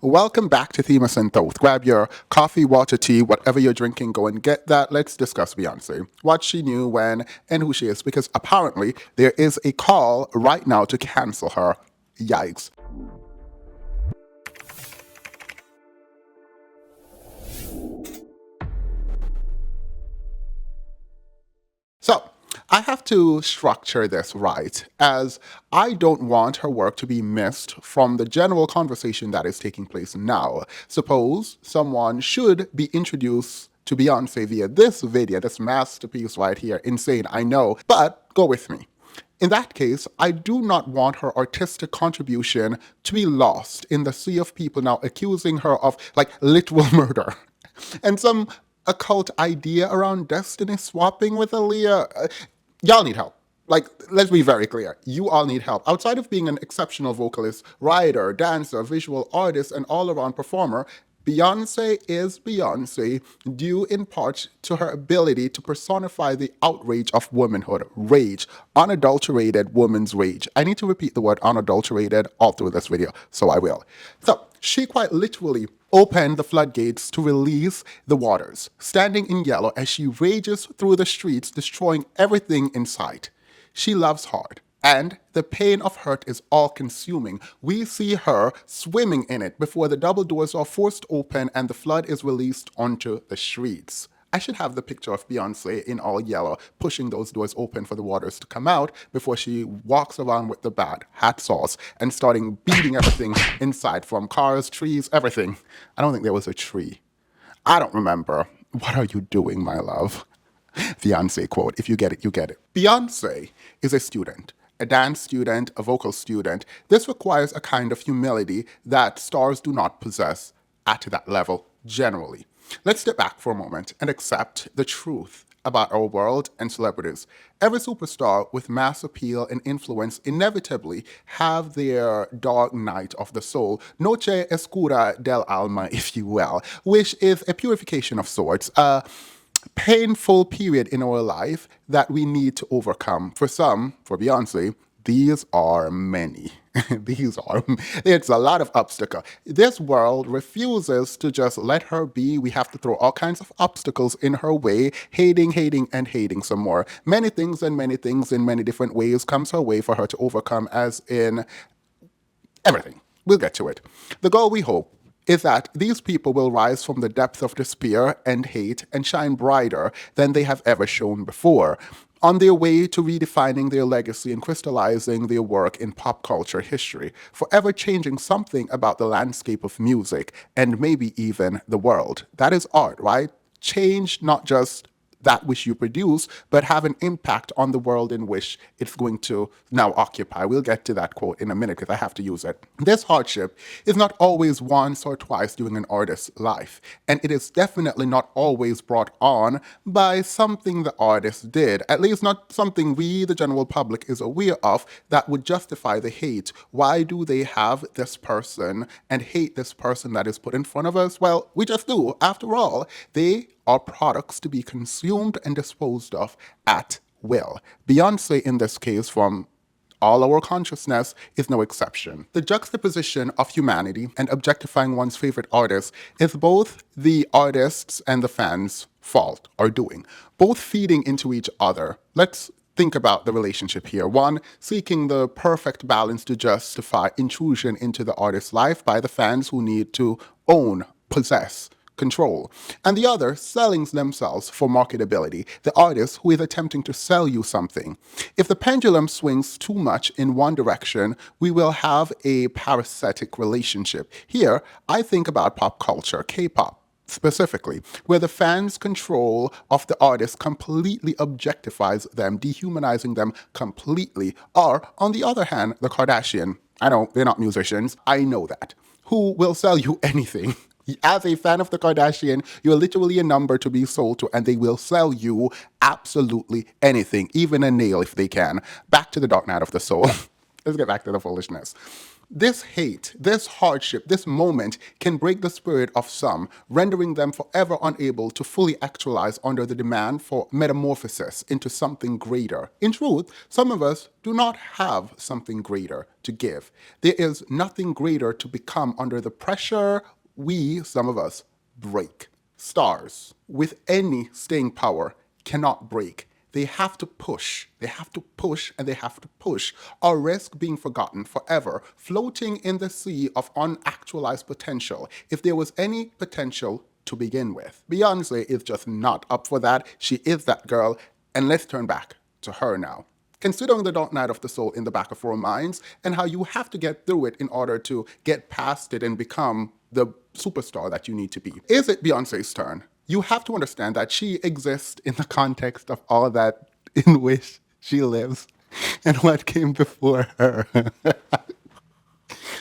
Welcome back to Themis and Thoth. Grab your coffee, water, tea, whatever you're drinking, go and get that. Let's discuss Beyoncé, what she knew, when, and who she is, because apparently there is a call right now to cancel her. Yikes. So, I have to structure this right, as I don't want her work to be missed from the general conversation that is taking place now. Suppose someone should be introduced to Beyoncé via this video, this masterpiece right here. Insane, I know, but go with me. In that case, I do not want her artistic contribution to be lost in the sea of people now accusing her of, like, literal murder. And some occult idea around destiny swapping with Aaliyah. Y'all need help. Like, let's be very clear. You all need help. Outside of being an exceptional vocalist, writer, dancer, visual artist, and all-around performer, Beyoncé is Beyoncé, due in part to her ability to personify the outrage of womanhood, rage, unadulterated woman's rage. I need to repeat the word unadulterated all through this video, so I will. So, she quite literally opened the floodgates to release the waters, standing in yellow as she rages through the streets, destroying everything in sight. She loves hard, and the pain of hurt is all-consuming. We see her swimming in it before the double doors are forced open and the flood is released onto the streets. I should have the picture of Beyoncé in all yellow, pushing those doors open for the waters to come out before she walks around with the bat, hot sauce, and starting beating everything inside, from cars, trees, everything. I don't think there was a tree. I don't remember. What are you doing, my love? Beyoncé quote. If you get it, you get it. Beyoncé is a student. A dance student, a vocal student. This requires a kind of humility that stars do not possess at that level generally. Let's step back for a moment and accept the truth about our world and celebrities. Every superstar with mass appeal and influence inevitably have their dark night of the soul, noche oscura del alma, if you will, which is a purification of sorts, a painful period in our life that we need to overcome. For some, for Beyoncé, these are many. It's a lot of obstacle. This world refuses to just let her be. We have to throw all kinds of obstacles in her way, hating, and hating some more. Many things in many different ways comes her way for her to overcome, as in everything. We'll get to it. The goal, we hope, is that these people will rise from the depth of despair and hate and shine brighter than they have ever shone before, on their way to redefining their legacy and crystallizing their work in pop culture history, forever changing something about the landscape of music and maybe even the world. That is art, right? Change not just that which you produce, but have an impact on the world in which it's going to now occupy. We'll get to that quote in a minute because I have to use it. This hardship is not always once or twice during an artist's life, and it is definitely not always brought on by something the artist did, at least not something we, the general public, is aware of that would justify the hate. Why do they have this person and hate this person that is put in front of us? Well, we just do. After all, they are products to be consumed and disposed of at will. Beyoncé, in this case, from all our consciousness, is no exception. The juxtaposition of humanity and objectifying one's favorite artist is both the artist's and the fans' fault or doing, both feeding into each other. Let's think about the relationship here. One, seeking the perfect balance to justify intrusion into the artist's life by the fans who need to own, possess, control, and the other selling themselves for marketability, the artist who is attempting to sell you something. If the pendulum swings too much in one direction, we will have a parasitic relationship. Here, I think about pop culture, K-pop specifically, where the fans' control of the artist completely objectifies them, dehumanizing them completely. Or, on the other hand, the Kardashian. I know, they're not musicians, I know that. Who will sell you anything. As a fan of the Kardashian, you're literally a number to be sold to, and they will sell you absolutely anything, even a nail if they can. Back to the dark night of the soul. Let's get back to the foolishness. This hate, this hardship, this moment can break the spirit of some, rendering them forever unable to fully actualize under the demand for metamorphosis into something greater. In truth, some of us do not have something greater to give. There is nothing greater to become under the pressure we, some of us, break. Stars, with any staying power, cannot break. They have to push. They have to push and they have to push or risk being forgotten forever, floating in the sea of unactualized potential if there was any potential to begin with. Beyoncé is just not up for that. She is that girl, and let's turn back to her now. Considering the dark night of the soul in the back of our minds and how you have to get through it in order to get past it and become the superstar that you need to be. Is it Beyoncé's turn? You have to understand that she exists in the context of all that in which she lives and what came before her.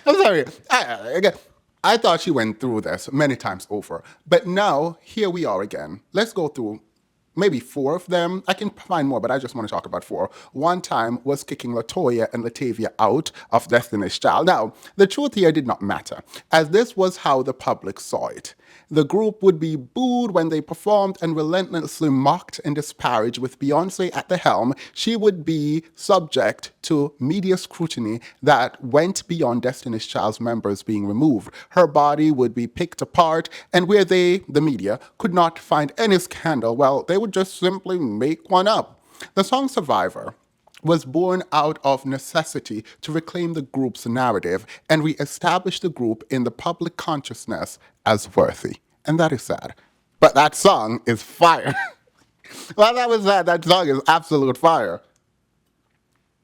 I'm sorry. I thought she went through this many times over. But now, here we are again. Let's go through maybe 4 of them. I can find more, but I just want to talk about 4. One time was kicking LaToya and Latavia out of Destiny's Child. Now, the truth here did not matter, as this was how the public saw it. The group would be booed when they performed and relentlessly mocked and disparaged. With Beyoncé at the helm, she would be subject to media scrutiny that went beyond Destiny's Child's members being removed. Her body would be picked apart, and where they, the media, could not find any scandal, well, they would just simply make one up. The song Survivor was born out of necessity to reclaim the group's narrative and re-establish the group in the public consciousness as worthy. And that is sad. But that song is fire. Well, that was sad. That song is absolute fire.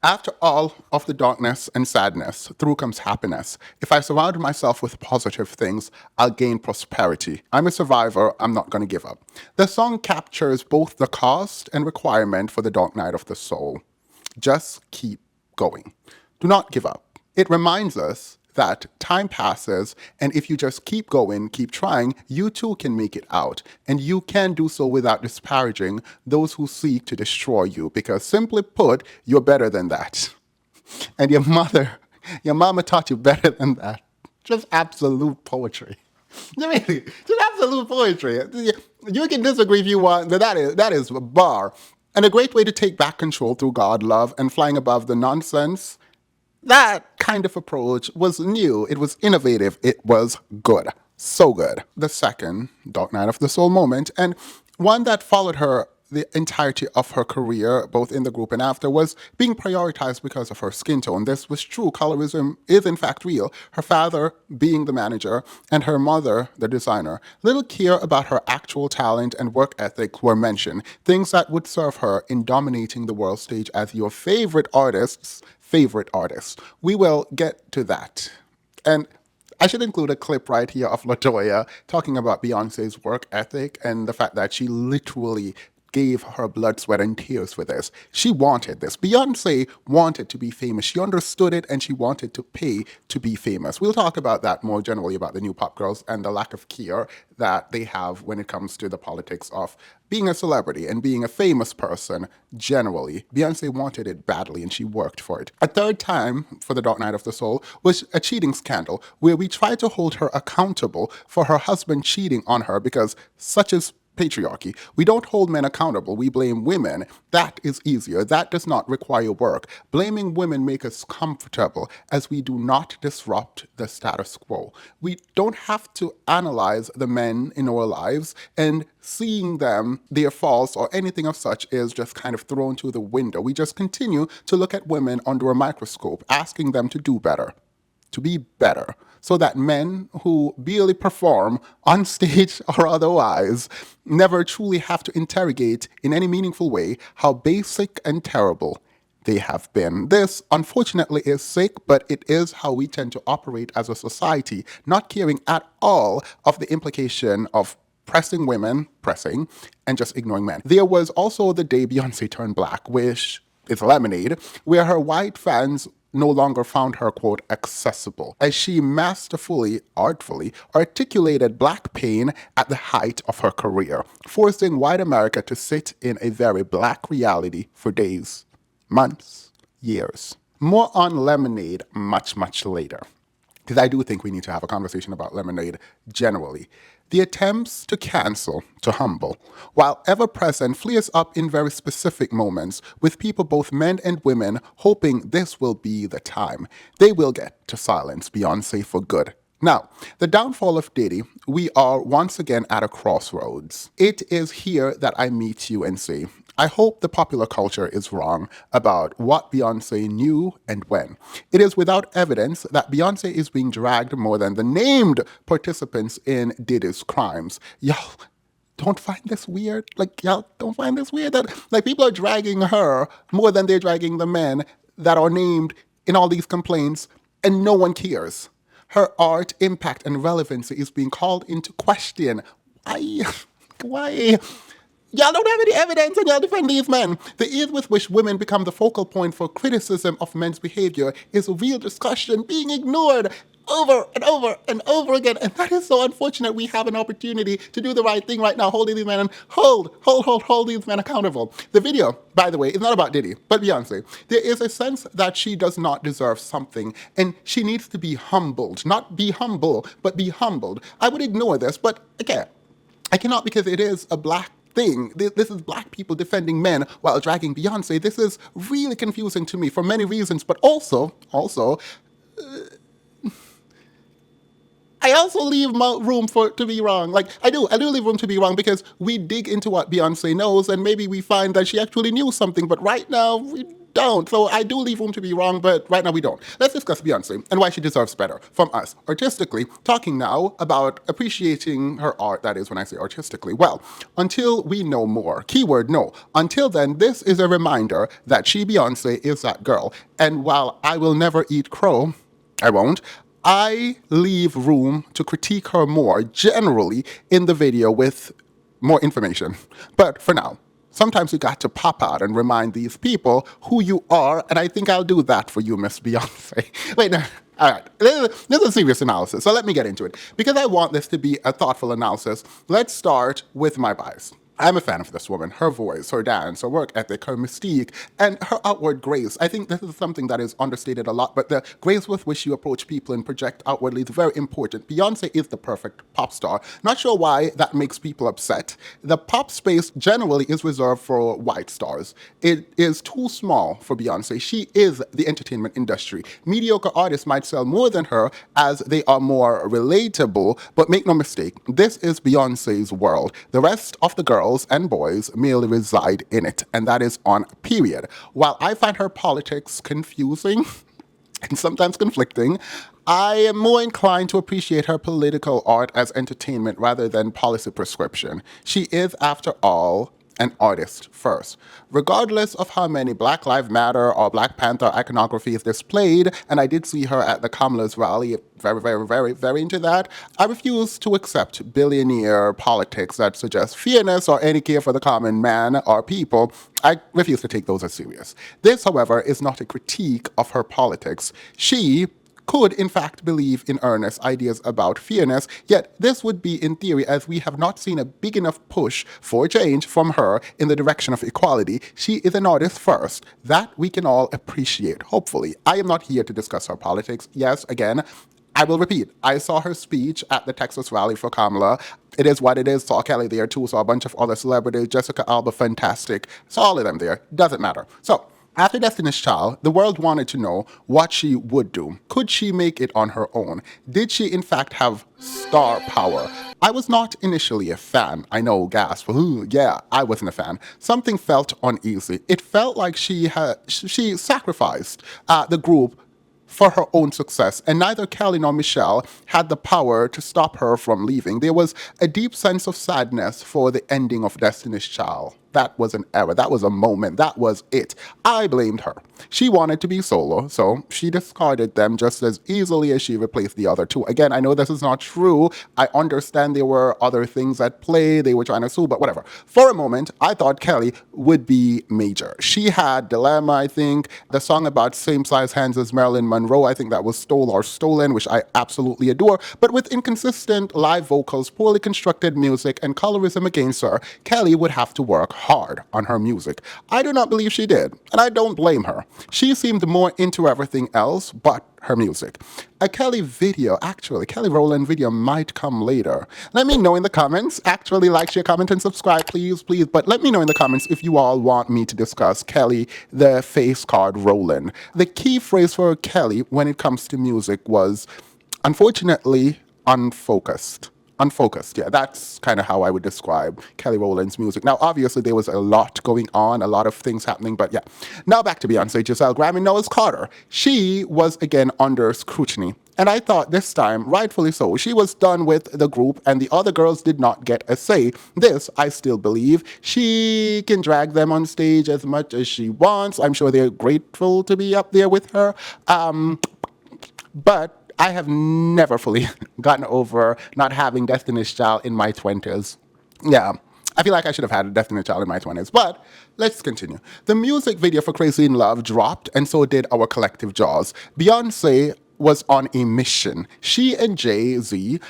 After all of the darkness and sadness, through comes happiness. If I surround myself with positive things, I'll gain prosperity. I'm a survivor, I'm not going to give up. The song captures both the cost and requirement for the dark night of the soul. Just keep going. Do not give up. It reminds us that time passes, and if you just keep going, keep trying, you too can make it out. And you can do so without disparaging those who seek to destroy you, because simply put, you're better than that. And your mama taught you better than that. Just absolute poetry. Really, just absolute poetry. You can disagree if you want, but that is a bar. And a great way to take back control through God, love, and flying above the nonsense. That kind of approach was new, it was innovative, it was good. So good. The second Dark Night of the Soul moment, and one that followed her the entirety of her career, both in the group and after, was being prioritized because of her skin tone. This was true. Colorism is in fact real. Her father being the manager and her mother the designer. Little care about her actual talent and work ethic were mentioned, things that would serve her in dominating the world stage as your favorite artist's favorite artist. We will get to that. And I should include a clip right here of LaToya talking about Beyoncé's work ethic and the fact that she literally gave her blood, sweat, and tears for this. She wanted this. Beyoncé wanted to be famous. She understood it, and she wanted to pay to be famous. We'll talk about that more generally, about the new pop girls and the lack of care that they have when it comes to the politics of being a celebrity and being a famous person generally. Beyoncé wanted it badly, and she worked for it. A third time for the Dark Night of the Soul was a cheating scandal where we tried to hold her accountable for her husband cheating on her, because such is patriarchy. We don't hold men accountable. We blame women. That is easier. That does not require work. Blaming women makes us comfortable, as we do not disrupt the status quo. We don't have to analyze the men in our lives, and seeing them, their faults or anything of such is just kind of thrown to the window. We just continue to look at women under a microscope, asking them to do better, to be better, so that men who barely perform on stage or otherwise never truly have to interrogate in any meaningful way how basic and terrible they have been. This, unfortunately, is sick, but it is how we tend to operate as a society, not caring at all of the implication of pressing women, and just ignoring men. There was also the day Beyoncé turned black, which is Lemonade, where her white fans no longer found her, quote, accessible, as she masterfully, artfully articulated black pain at the height of her career, forcing white America to sit in a very black reality for days, months, years. More on Lemonade much, much later. because I do think we need to have a conversation about Lemonade generally. The attempts to cancel, to humble, while ever present, flares up in very specific moments, with people, both men and women, hoping this will be the time they will get to silence Beyoncé for good. Now, the downfall of Diddy, we are once again at a crossroads. It is here that I meet you and say, I hope the popular culture is wrong about what Beyoncé knew and when. It is without evidence that Beyoncé is being dragged more than the named participants in Diddy's crimes. Y'all don't find this weird? Like, y'all don't find this weird that, like, people are dragging her more than they're dragging the men that are named in all these complaints, and no one cares. Her art, impact, and relevancy is being called into question. Why? Why? Y'all don't have any evidence and y'all defend these men. The ease with which women become the focal point for criticism of men's behavior is a real discussion being ignored over and over and over again. And that is so unfortunate. We have an opportunity to do the right thing right now, holding these men and hold these men accountable. The video, by the way, is not about Diddy, but Beyoncé. There is a sense that she does not deserve something and she needs to be humbled. Not be humble, but be humbled. I would ignore this, but again, I cannot, because it is a black thing. This is black people defending men while dragging Beyoncé. This is really confusing to me for many reasons, but also, I also leave room to be wrong. Like, I do leave room to be wrong because we dig into what Beyoncé knows and maybe we find that she actually knew something, but right now we don't. So I do leave room to be wrong, but right now we don't. Let's discuss Beyoncé and why she deserves better from us artistically, talking now about appreciating her art, that is when I say artistically. Well, until we know more, keyword no, until then, this is a reminder that she, Beyoncé, is that girl. And while I will never eat crow, I won't, I leave room to critique her more generally in the video with more information. But for now, sometimes you got to pop out and remind these people who you are, and I think I'll do that for you, Miss Beyoncé. Wait, no. All right, this is a serious analysis, so let me get into it. Because I want this to be a thoughtful analysis, let's start with my bias. I'm a fan of this woman, her voice, her dance, her work ethic, her mystique, and her outward grace. I think this is something that is understated a lot, but the grace with which you approach people and project outwardly is very important. Beyoncé is the perfect pop star. Not sure why that makes people upset. The pop space generally is reserved for white stars. It is too small for Beyoncé. She is the entertainment industry. Mediocre artists might sell more than her as they are more relatable, but make no mistake, this is Beyoncé's world. The rest of the girls and boys merely reside in it, and that is on period. While I find her politics confusing and sometimes conflicting, I am more inclined to appreciate her political art as entertainment rather than policy prescription. She is, after all, an artist first. Regardless of how many Black Lives Matter or Black Panther iconography is displayed, and I did see her at the Kamala's rally, very into that, I refuse to accept billionaire politics that suggest fairness or any care for the common man or people. I refuse to take those as serious. This, however, is not a critique of her politics. She could in fact believe in earnest ideas about fairness, yet this would be in theory, as we have not seen a big enough push for change from her in the direction of equality. She is an artist first. That we can all appreciate, hopefully. I am not here to discuss her politics. Yes, again, I will repeat, I saw her speech at the Texas rally for Kamala. It is what it is. Saw Kelly there too, saw a bunch of other celebrities, Jessica Alba, fantastic. Saw all of them there. Doesn't matter. So, after Destiny's Child, the world wanted to know what she would do. Could she make it on her own? Did she in fact have star power? I was not initially a fan. I know, gasp. Ooh, yeah, I wasn't a fan. Something felt uneasy. It felt like she sacrificed the group for her own success, and neither Kelly nor Michelle had the power to stop her from leaving. There was a deep sense of sadness for the ending of Destiny's Child. That was an error. That was a moment. That was it. I blamed her. She wanted to be solo, so she discarded them just as easily as she replaced the other two. Again, I know this is not true. I understand there were other things at play. They were trying to sue, but whatever. For a moment, I thought Kelly would be major. She had Dilemma, I think. The song about same-size hands as Marilyn Monroe, I think that was Stole or Stolen, which I absolutely adore. But with inconsistent live vocals, poorly constructed music, and colorism against her, Kelly would have to work hard on her music. I do not believe she did, and I don't blame her. She seemed more into everything else but her music. A Kelly Rowland video might come later. Let me know in the comments. Actually, like, share, comment, and subscribe, please, please. But let me know in the comments if you all want me to discuss Kelly, the face card Rowland. The key phrase for Kelly when it comes to music was, unfortunately, unfocused. Unfocused, yeah, that's kind of how I would describe Kelly Rowland's music. Now, obviously, there was a lot going on, a lot of things happening, but yeah. Now back to Beyonce, Giselle Graham, and Noah's Carter. She was again under scrutiny. And I thought this time, rightfully so, she was done with the group and the other girls did not get a say. This, I still believe. She can drag them on stage as much as she wants. I'm sure they're grateful to be up there with her. But I have never fully gotten over not having Destiny's Child in my 20s. Yeah, I feel like I should have had a Destiny's Child in my 20s, but let's continue. The music video for Crazy in Love dropped, and so did our collective jaws. Beyonce was on a mission. She and Jay-Z,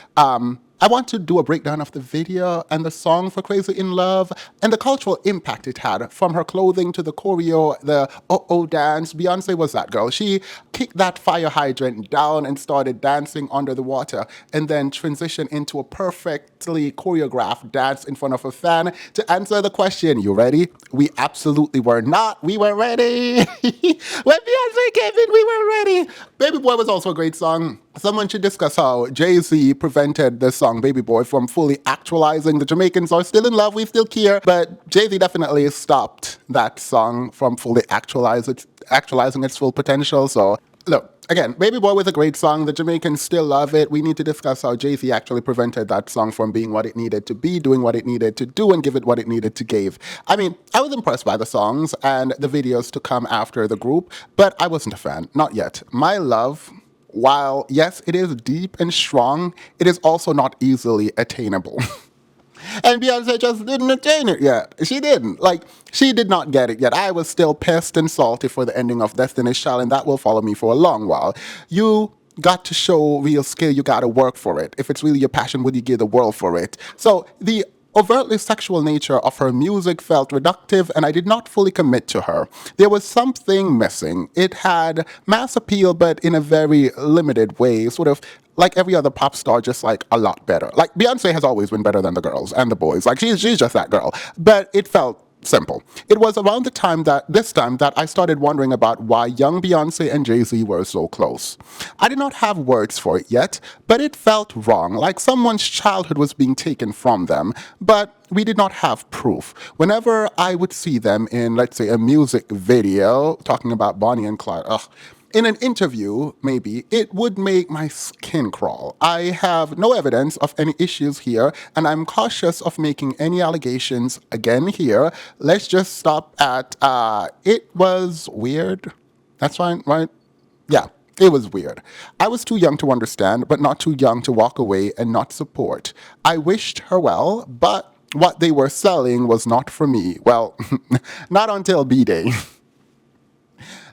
I want to do a breakdown of the video and the song for Crazy in Love and the cultural impact it had, from her clothing to the choreo, the oh dance. Beyonce was that girl. She kicked that fire hydrant down and started dancing under the water, and then transitioned into a perfectly choreographed dance in front of a fan to answer the question, you ready? We absolutely were not. We were ready. When Beyonce came in, we were ready. Baby Boy was also a great song. Someone should discuss how Jay-Z prevented the song Baby Boy from fully actualizing. The Jamaicans are still in love, we still care, but Jay-Z definitely stopped that song from fully actualizing its full potential. So look, again, Baby Boy was a great song. The Jamaicans still love it. We need to discuss how Jay-Z actually prevented that song from being what it needed to be, doing what it needed to do, and give it what it needed to give. I mean, I was impressed by the songs and the videos to come after the group, but I wasn't a fan. Not yet. My love, while yes, it is deep and strong, it is also not easily attainable. And Beyonce just didn't attain it yet. She didn't. Like, she did not get it yet. I was still pissed and salty for the ending of Destiny's Child, and that will follow me for a long while. You got to show real skill. You got to work for it. If it's really your passion, would you give the world for it? So the overtly sexual nature of her music felt reductive, and I did not fully commit to her. There was something missing. It had mass appeal, but in a very limited way, sort of like every other pop star, just like a lot better. Like, Beyonce has always been better than the girls and the boys. Like, she's just that girl. But it felt simple. It was around this time that I started wondering about why young Beyonce and Jay-Z were so close. I did not have words for it yet, but it felt wrong, like someone's childhood was being taken from them, but we did not have proof. Whenever I would see them in, let's say, a music video talking about Bonnie and Clyde, in an interview, maybe, it would make my skin crawl. I have no evidence of any issues here, and I'm cautious of making any allegations again here. Let's just stop at, it was weird. That's fine, right? Yeah, it was weird. I was too young to understand, but not too young to walk away and not support. I wished her well, but what they were selling was not for me. Well, not until B-Day.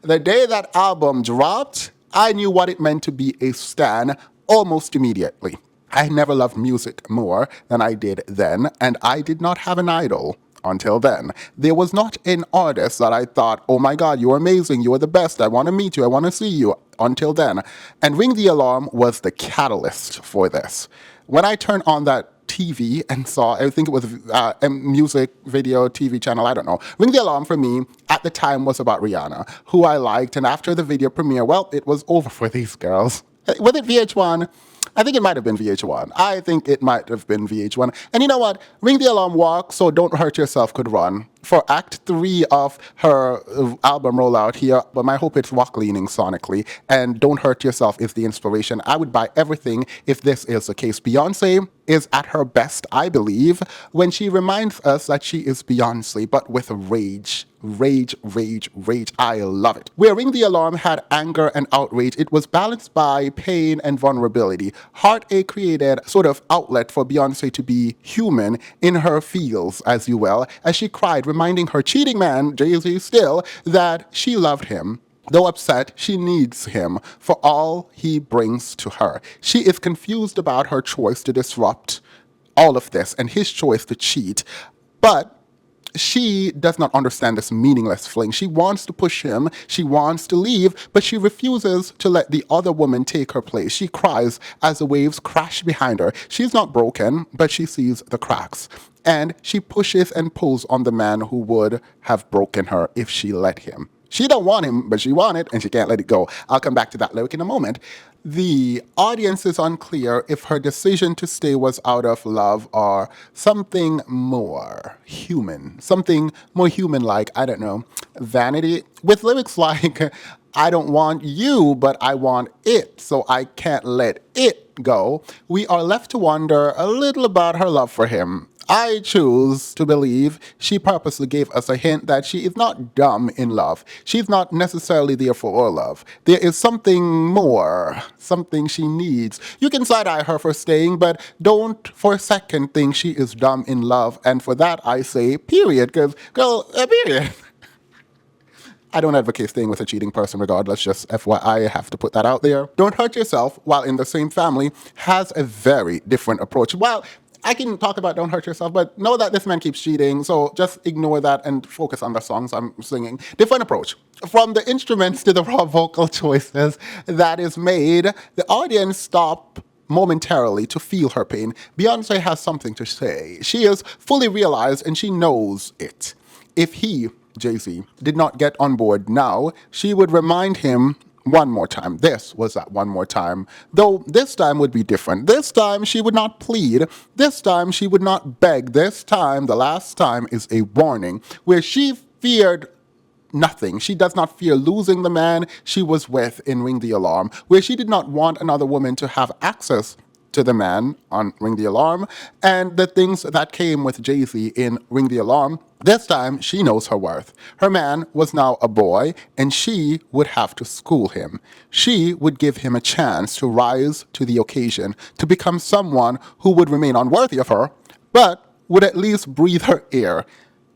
The day that album dropped, I knew what it meant to be a stan almost immediately. I never loved music more than I did then, and I did not have an idol until then. There was not an artist that I thought, oh my God, you're amazing, you are the best, I want to meet you, I want to see you, until then. And Ring the Alarm was the catalyst for this. When I turned on that TV and saw, I think it was a music video TV channel, I don't know. Ring the Alarm for me at the time was about Rihanna, who I liked, and after the video premiere, well, it was over for these girls. Was it VH1? I think it might have been VH1. I think it might have been VH1. And you know what? Ring the Alarm Walk, So Don't Hurt Yourself could run for Act 3 of her album rollout here, but I hope it's walk-leaning sonically, and Don't Hurt Yourself is the inspiration. I would buy everything if this is the case. Beyonce is at her best, I believe, when she reminds us that she is Beyonce, but with rage. Rage, rage, rage. I love it. Where Ring the Alarm had anger and outrage, it was balanced by pain and vulnerability. Heartache created sort of outlet for Beyonce to be human in her feels, as you will, as she cried, reminding her cheating man, Jay-Z still, that she loved him. Though upset, she needs him for all he brings to her. She is confused about her choice to disrupt all of this and his choice to cheat. But she does not understand this meaningless fling. She wants to push him, she wants to leave, but she refuses to let the other woman take her place. She cries as the waves crash behind her. She's not broken, but she sees the cracks. And she pushes and pulls on the man who would have broken her if she let him. She don't want him, but she want it, and she can't let it go. I'll come back to that lyric in a moment. The audience is unclear if her decision to stay was out of love or something more human, something more human-like, I don't know, vanity, with lyrics like, I don't want you, but I want it, so I can't let it go. We are left to wonder a little about her love for him. I choose to believe she purposely gave us a hint that she is not dumb in love. She's not necessarily there for our love. There is something more, something she needs. You can side-eye her for staying, but don't for a second think she is dumb in love. And for that, I say period, because, girl, period. I don't advocate staying with a cheating person regardless, just FYI, I have to put that out there. Don't Hurt Yourself, while in the same family, has a very different approach. Well, I can talk about Don't Hurt Yourself, but know that this man keeps cheating, so just ignore that and focus on the songs I'm singing. Different approach. From the instruments to the raw vocal choices that is made, the audience stop momentarily to feel her pain. Beyoncé has something to say. She is fully realized and she knows it. If he, Jay-Z, did not get on board now, she would remind him one more time. This was that one more time. Though this time would be different. This time she would not plead. This time she would not beg. This time, the last time, is a warning where she feared nothing. She does not fear losing the man she was with in Ring the Alarm, where she did not want another woman to have access to the man on Ring the Alarm, and the things that came with Jay-Z in Ring the Alarm. This time, she knows her worth. Her man was now a boy, and she would have to school him. She would give him a chance to rise to the occasion, to become someone who would remain unworthy of her, but would at least breathe her air.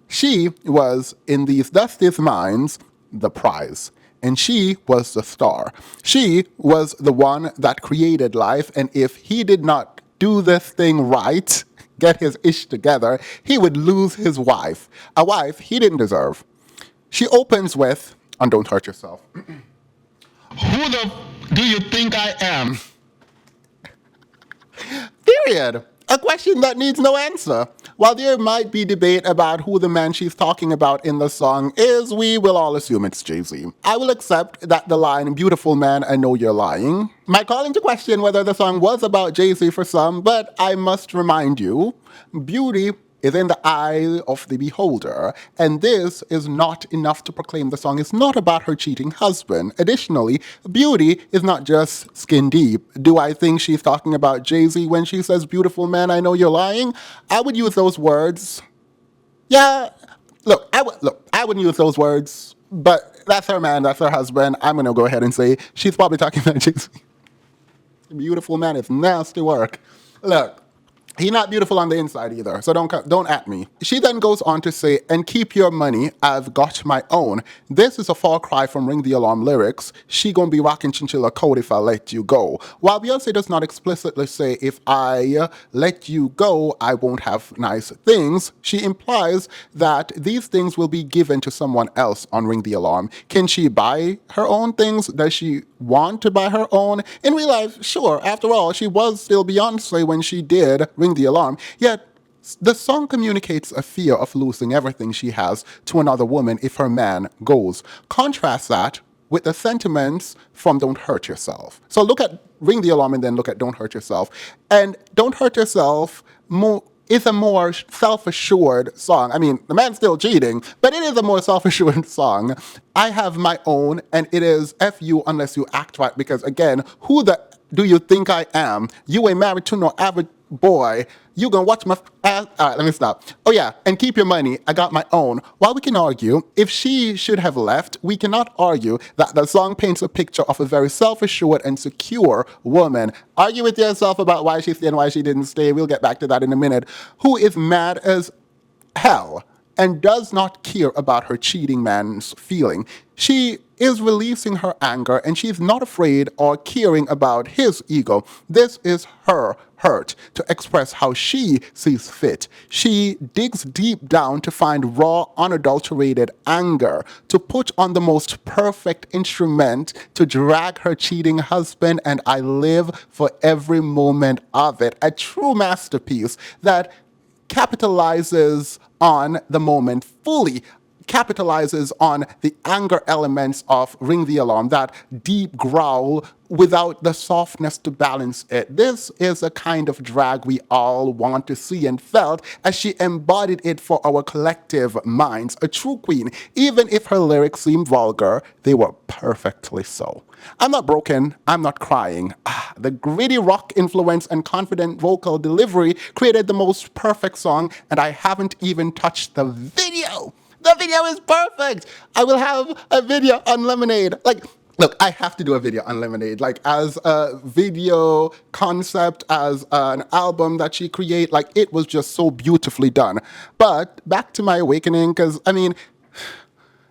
She was, in these Dusty's minds, the prize. And she was the star. She was the one that created life, and if he did not do this thing right, get his ish together, he would lose his wife. A wife he didn't deserve. She opens with, and Don't Hurt Yourself. Who the do you think I am? Period. A question that needs no answer. While there might be debate about who the man she's talking about in the song is, we will all assume it's Jay-Z. I will accept that the line, beautiful man, I know you're lying, might call into question whether the song was about Jay-Z for some, but I must remind you, beauty is in the eye of the beholder, and this is not enough to proclaim the song is not about her cheating husband. Additionally, beauty is not just skin deep. Do I think she's talking about Jay-Z when she says, beautiful man, I know you're lying? I would use those words. Yeah, I wouldn't use those words, but that's her man, that's her husband. I'm gonna go ahead and say she's probably talking about Jay-Z. Beautiful man is nasty work. Look, he's not beautiful on the inside either, so don't at me. She then goes on to say, and keep your money, I've got my own. This is a far cry from Ring the Alarm lyrics. She gonna be rocking chinchilla coat if I let you go. While Beyonce does not explicitly say, if I let you go, I won't have nice things, she implies that these things will be given to someone else on Ring the Alarm. Can she buy her own things? Does she want to buy her own? In real life, sure. After all, she was still Beyonce when she did Ring the Alarm. Yet, the song communicates a fear of losing everything she has to another woman if her man goes. Contrast that with the sentiments from Don't Hurt Yourself. So look at Ring the Alarm and then look at Don't Hurt Yourself. And Don't Hurt Yourself is a more self-assured song. I mean, the man's still cheating, but it is a more self-assured song. I have my own, and it is F you unless you act right, because again, who the do you think I am? You ain't married to no average boy. You gonna watch my ass? All right, let me stop. Oh yeah, and keep your money. I got my own. While we can argue, if she should have left, we cannot argue that the song paints a picture of a very self-assured and secure woman. Argue with yourself about why she stayed and why she didn't stay. We'll get back to that in a minute. Who is mad as hell and does not care about her cheating man's feeling. She is releasing her anger, and she's not afraid or caring about his ego. This is her hurt to express how she sees fit. She digs deep down to find raw, unadulterated anger, to put on the most perfect instrument to drag her cheating husband, and I live for every moment of it. A true masterpiece that capitalizes on the moment fully, capitalizes on the anger elements of Ring the Alarm, that deep growl without the softness to balance it. This is a kind of drag we all want to see and felt as she embodied it for our collective minds. A true queen. Even if her lyrics seem vulgar, they were perfectly so. I'm not broken, I'm not crying. The gritty rock influence and confident vocal delivery created the most perfect song, and I haven't even touched the video. The video is perfect. I will have a video on Lemonade. Look, I have to do a video on Lemonade. As a video concept, as an album that she created, it was just so beautifully done. But back to my awakening, because,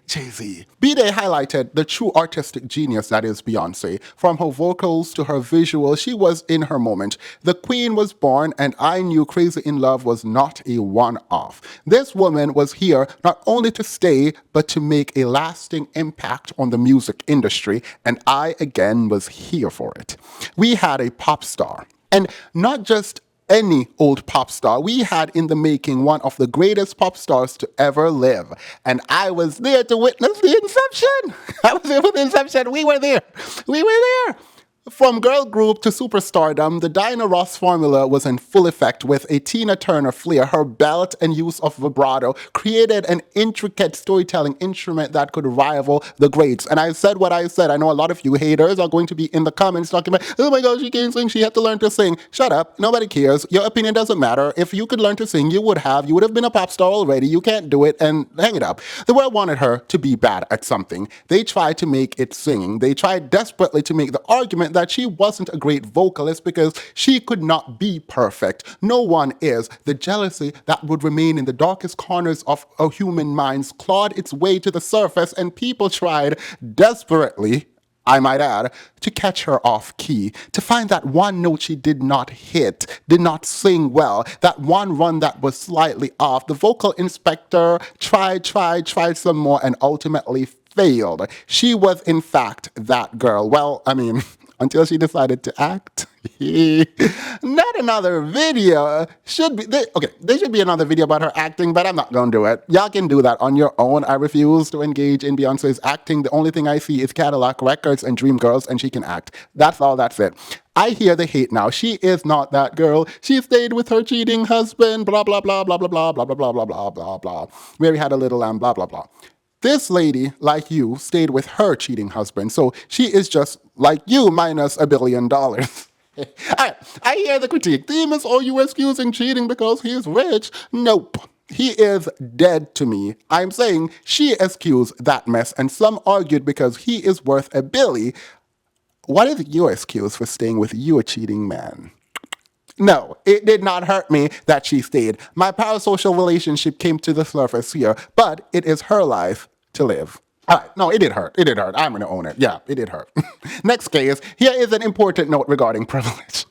Jay-Z. B-Day highlighted the true artistic genius that is Beyoncé. From her vocals to her visuals, she was in her moment. The queen was born, and I knew Crazy in Love was not a one-off. This woman was here not only to stay, but to make a lasting impact on the music industry, and I, again, was here for it. We had a pop star. And not just any old pop star. We had in the making one of the greatest pop stars to ever live. And I was there to witness the inception. I was there for the inception. We were there. We were there. From girl group to superstardom, the Diana Ross formula was in full effect with a Tina Turner flair. Her belt and use of vibrato created an intricate storytelling instrument that could rival the greats. And I said what I said. I know a lot of you haters are going to be in the comments talking about, oh my gosh, she can't sing, she had to learn to sing. Shut up, nobody cares. Your opinion doesn't matter. If you could learn to sing, you would have. You would have been a pop star already. You can't do it, and hang it up. The world wanted her to be bad at something. They tried to make it singing. They tried desperately to make the argument that she wasn't a great vocalist because she could not be perfect. No one is. The jealousy that would remain in the darkest corners of our human minds clawed its way to the surface, and people tried desperately, I might add, to catch her off key, to find that one note she did not hit, did not sing well, that one run that was slightly off. The vocal inspector tried some more and ultimately failed. She was, in fact, that girl. Well, until she decided to act. Not another video. There should be another video about her acting, but I'm not gonna do it. Y'all can do that on your own. I refuse to engage in Beyonce's acting. The only thing I see is Cadillac Records and Dreamgirls, and she can act. That's all, that's it. I hear the hate now. She is not that girl. She stayed with her cheating husband, blah, blah, blah, blah, blah, blah, blah, blah, blah, blah, blah, blah, blah. Mary had a little lamb, blah, blah, blah. This lady, like you, stayed with her cheating husband, so she is just like you minus $1 billion. All right, I hear the critique. Demons, are you excusing cheating because he's rich? Nope. He is dead to me. I'm saying she excused that mess, and some argued because he is worth $1 billion. What is your excuse for staying with your cheating man? No, it did not hurt me that she stayed. My parasocial relationship came to the surface here, but it is her life to live. All right, no, it did hurt. It did hurt. I'm going to own it. Yeah, it did hurt. Next case, here is an important note regarding privilege.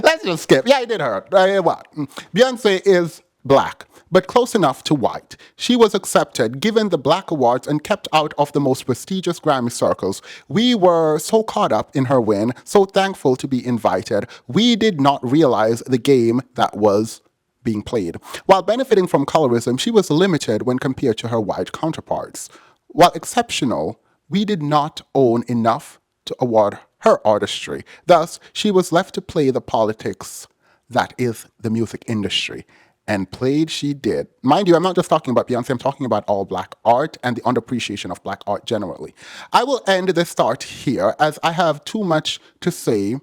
Let's just skip. Yeah, it did hurt. What? Beyonce is black, but close enough to white. She was accepted, given the Black Awards, and kept out of the most prestigious Grammy circles. We were so caught up in her win, so thankful to be invited. We did not realize the game that was being played. While benefiting from colorism, she was limited when compared to her white counterparts. While exceptional, we did not own enough to award her artistry. Thus, she was left to play the politics that is the music industry. And played she did. Mind you, I'm not just talking about Beyonce, I'm talking about all black art and the underappreciation of black art generally. I will end this start here as I have too much to say.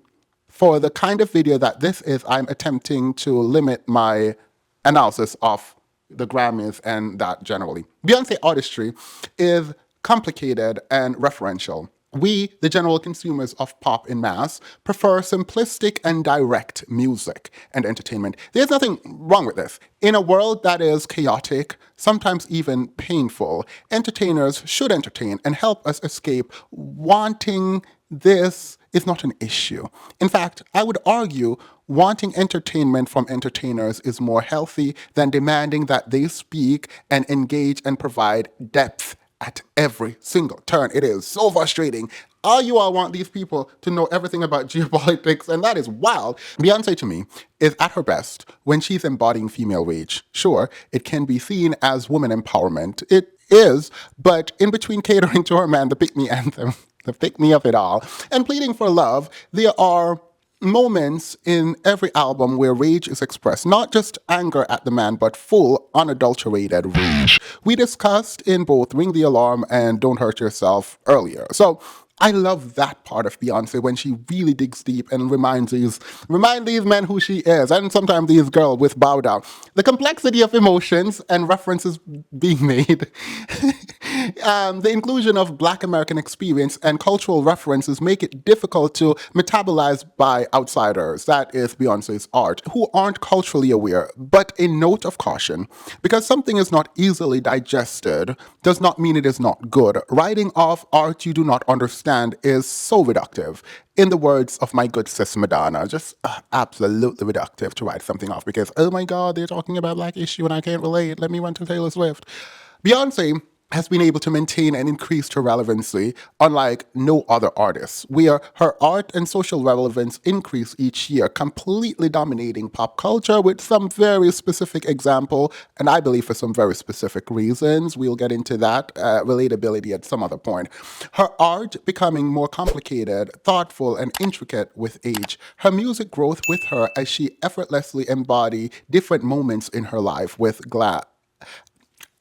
For the kind of video that this is, I'm attempting to limit my analysis of the Grammys and that generally. Beyonce artistry is complicated and referential. We, the general consumers of pop in mass, prefer simplistic and direct music and entertainment. There's nothing wrong with this. In a world that is chaotic, sometimes even painful, entertainers should entertain and help us escape wanting this is not an issue. In fact, I would argue wanting entertainment from entertainers is more healthy than demanding that they speak and engage and provide depth at every single turn. It is so frustrating. All you all want these people to know everything about geopolitics, and that is wild. Beyonce, to me, is at her best when she's embodying female rage. Sure, it can be seen as woman empowerment. It is, but in between catering to her man, the pick me anthem, the pick me of it all, and pleading for love, there are moments in every album where rage is expressed, not just anger at the man, but full, unadulterated rage. We discussed in both Ring the Alarm and Don't Hurt Yourself earlier. So I love that part of Beyonce when she really digs deep and remind these men who she is, and sometimes these girls with bow down. The complexity of emotions and references being made, the inclusion of Black American experience and cultural references make it difficult to metabolize by outsiders. That is Beyonce's art, who aren't culturally aware. But a note of caution, because something is not easily digested does not mean it is not good. Writing off art you do not understand is so reductive. In the words of my good sis Madonna, just absolutely reductive to write something off because, oh my God, they're talking about Black issue and I can't relate. Let me run to Taylor Swift. Beyonce has been able to maintain and increase her relevancy unlike no other artist, where her art and social relevance increase each year, completely dominating pop culture with some very specific example, and I believe for some very specific reasons. We'll get into that relatability at some other point. Her art becoming more complicated, thoughtful, and intricate with age. Her music growth with her as she effortlessly embody different moments in her life with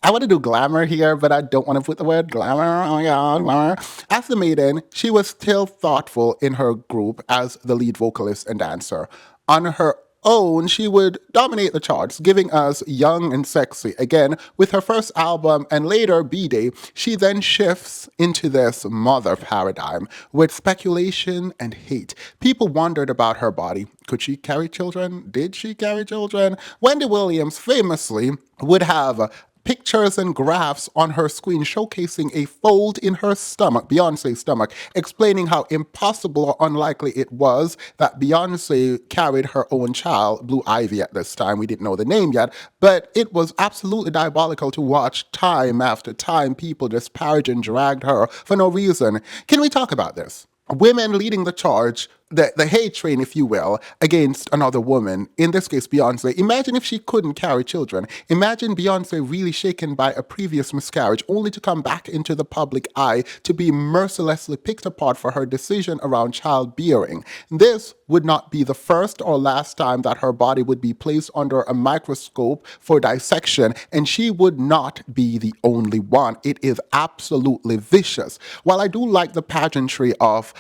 I want to do glamour here, but I don't want to put the word glamour. Oh my God, glamour. As the maiden, she was still thoughtful in her group as the lead vocalist and dancer. On her own, she would dominate the charts, giving us Young and Sexy. Again, with her first album and later B-Day, she then shifts into this mother paradigm with speculation and hate. People wondered about her body. Could she carry children? Did she carry children? Wendy Williams famously would have pictures and graphs on her screen showcasing a fold in her stomach, Beyonce's stomach, explaining how impossible or unlikely it was that Beyonce carried her own child, Blue Ivy at this time. We didn't know the name yet, but it was absolutely diabolical to watch time after time people disparage and drag her for no reason. Can we talk about this? Women leading the charge, the hate train, if you will, against another woman, in this case Beyonce. Imagine if she couldn't carry children. Imagine Beyonce really shaken by a previous miscarriage, only to come back into the public eye to be mercilessly picked apart for her decision around childbearing. This would not be the first or last time that her body would be placed under a microscope for dissection, and she would not be the only one. It is absolutely vicious. While I do like the pageantry of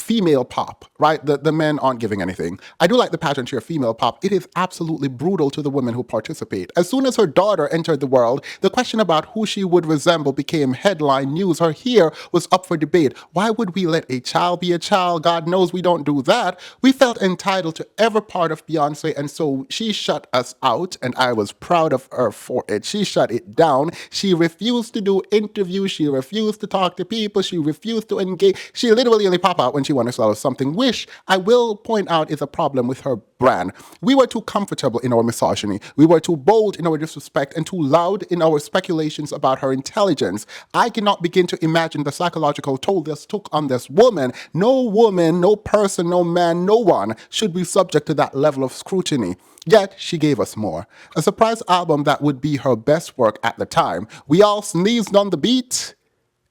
female pop, right? The men aren't giving anything. I do like the pageantry of female pop. It is absolutely brutal to the women who participate. As soon as her daughter entered the world, the question about who she would resemble became headline news. Her hair was up for debate. Why would we let a child be a child? God knows we don't do that. We felt entitled to every part of Beyonce, and so she shut us out, and I was proud of her for it. She shut it down. She refused to do interviews. She refused to talk to people. She refused to engage. She literally only pop out when she wanted to sell us something, which I will point out is a problem with her brand. We were too comfortable in our misogyny. We were too bold in our disrespect and too loud in our speculations about her intelligence. I cannot begin to imagine the psychological toll this took on this woman. No woman, no person, no man, no one should be subject to that level of scrutiny. Yet, she gave us more. A surprise album that would be her best work at the time. We all sneezed on the beat.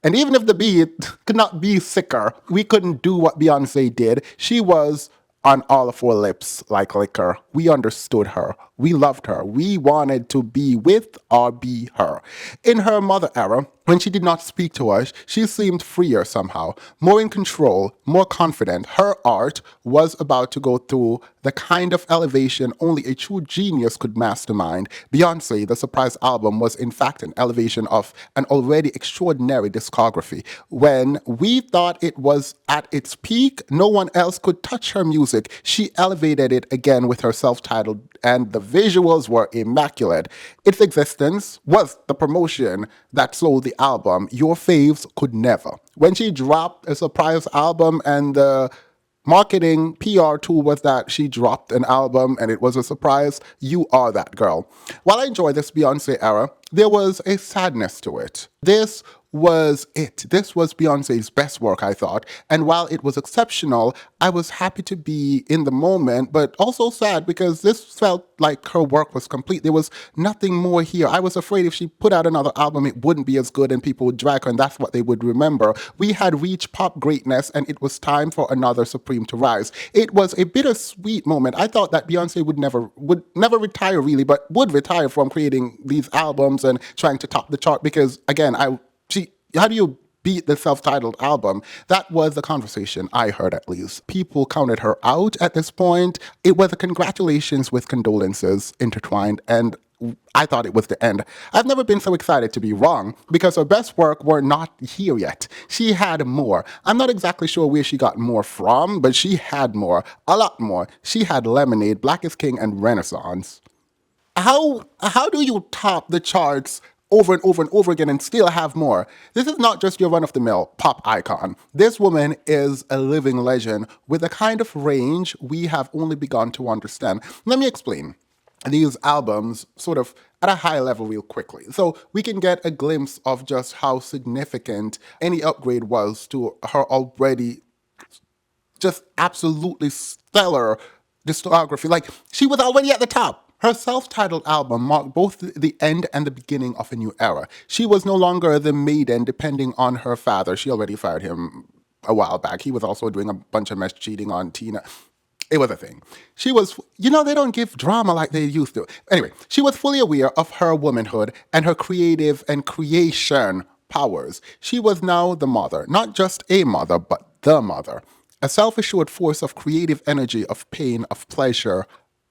And even if the beat could not be sicker, we couldn't do what Beyonce did. She was on all of our lips like liquor. We understood her. We loved her. We wanted to be with or be her. In her mother era, when she did not speak to us, she seemed freer somehow, more in control, more confident. Her art was about to go through the kind of elevation only a true genius could mastermind. Beyoncé, the surprise album, was in fact an elevation of an already extraordinary discography. When we thought it was at its peak, no one else could touch her music music, she elevated it again with her self-titled, and the visuals were immaculate. Its existence was the promotion that sold the album. Your faves could never. When she dropped a surprise album and the marketing PR tool was that she dropped an album and it was a surprise, you are that girl. While I enjoy this Beyonce era, there was a sadness to it. This was it. This was Beyonce's best work, I thought. And while it was exceptional, I was happy to be in the moment, but also sad because this felt like her work was complete. There was nothing more here. I was afraid if she put out another album, it wouldn't be as good and people would drag her, and that's what they would remember. We had reached pop greatness, and it was time for another Supreme to rise. It was a bittersweet moment. I thought that Beyonce would never retire really, but would retire from creating these albums and trying to top the chart because, again, how do you beat the self-titled album? That was the conversation I heard, at least. People counted her out at this point. It was a congratulations with condolences intertwined, and I thought it was the end. I've never been so excited to be wrong because her best work were not here yet. She had more. I'm not exactly sure where she got more from, but she had more, a lot more. She had Lemonade, Black is King, and Renaissance. How do you top the charts over and over and over again and still have more? This is not just your run-of-the-mill pop icon. This woman is a living legend with a kind of range we have only begun to understand. Let me explain these albums sort of at a high level real quickly, so we can get a glimpse of just how significant any upgrade was to her already just absolutely stellar discography. Like, she was already at the top. Her self-titled album marked both the end and the beginning of a new era. She was no longer the maiden depending on her father. She already fired him a while back. He was also doing a bunch of mess cheating on Tina. It was a thing. She was, they don't give drama like they used to. Anyway, she was fully aware of her womanhood and her creative and creation powers. She was now the mother, not just a mother, but the mother. A self-assured force of creative energy, of pain, of pleasure,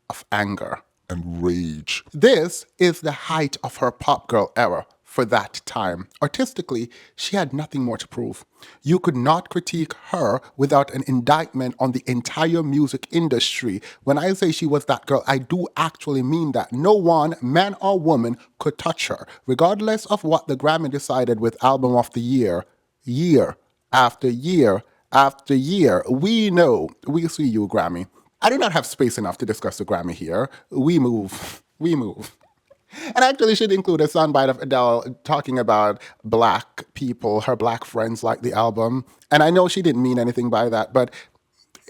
of anger, and rage. This is the height of her pop girl era for that time. Artistically, she had nothing more to prove. You could not critique her without an indictment on the entire music industry. When I say she was that girl, I do actually mean that. No one, man or woman, could touch her, regardless of what the Grammy decided with Album of the Year, year after year after year. We know. We see you, Grammy. I do not have space enough to discuss the Grammy here. We move. We move. And actually should include a soundbite of Adele talking about black people, her black friends like the album. And I know she didn't mean anything by that, but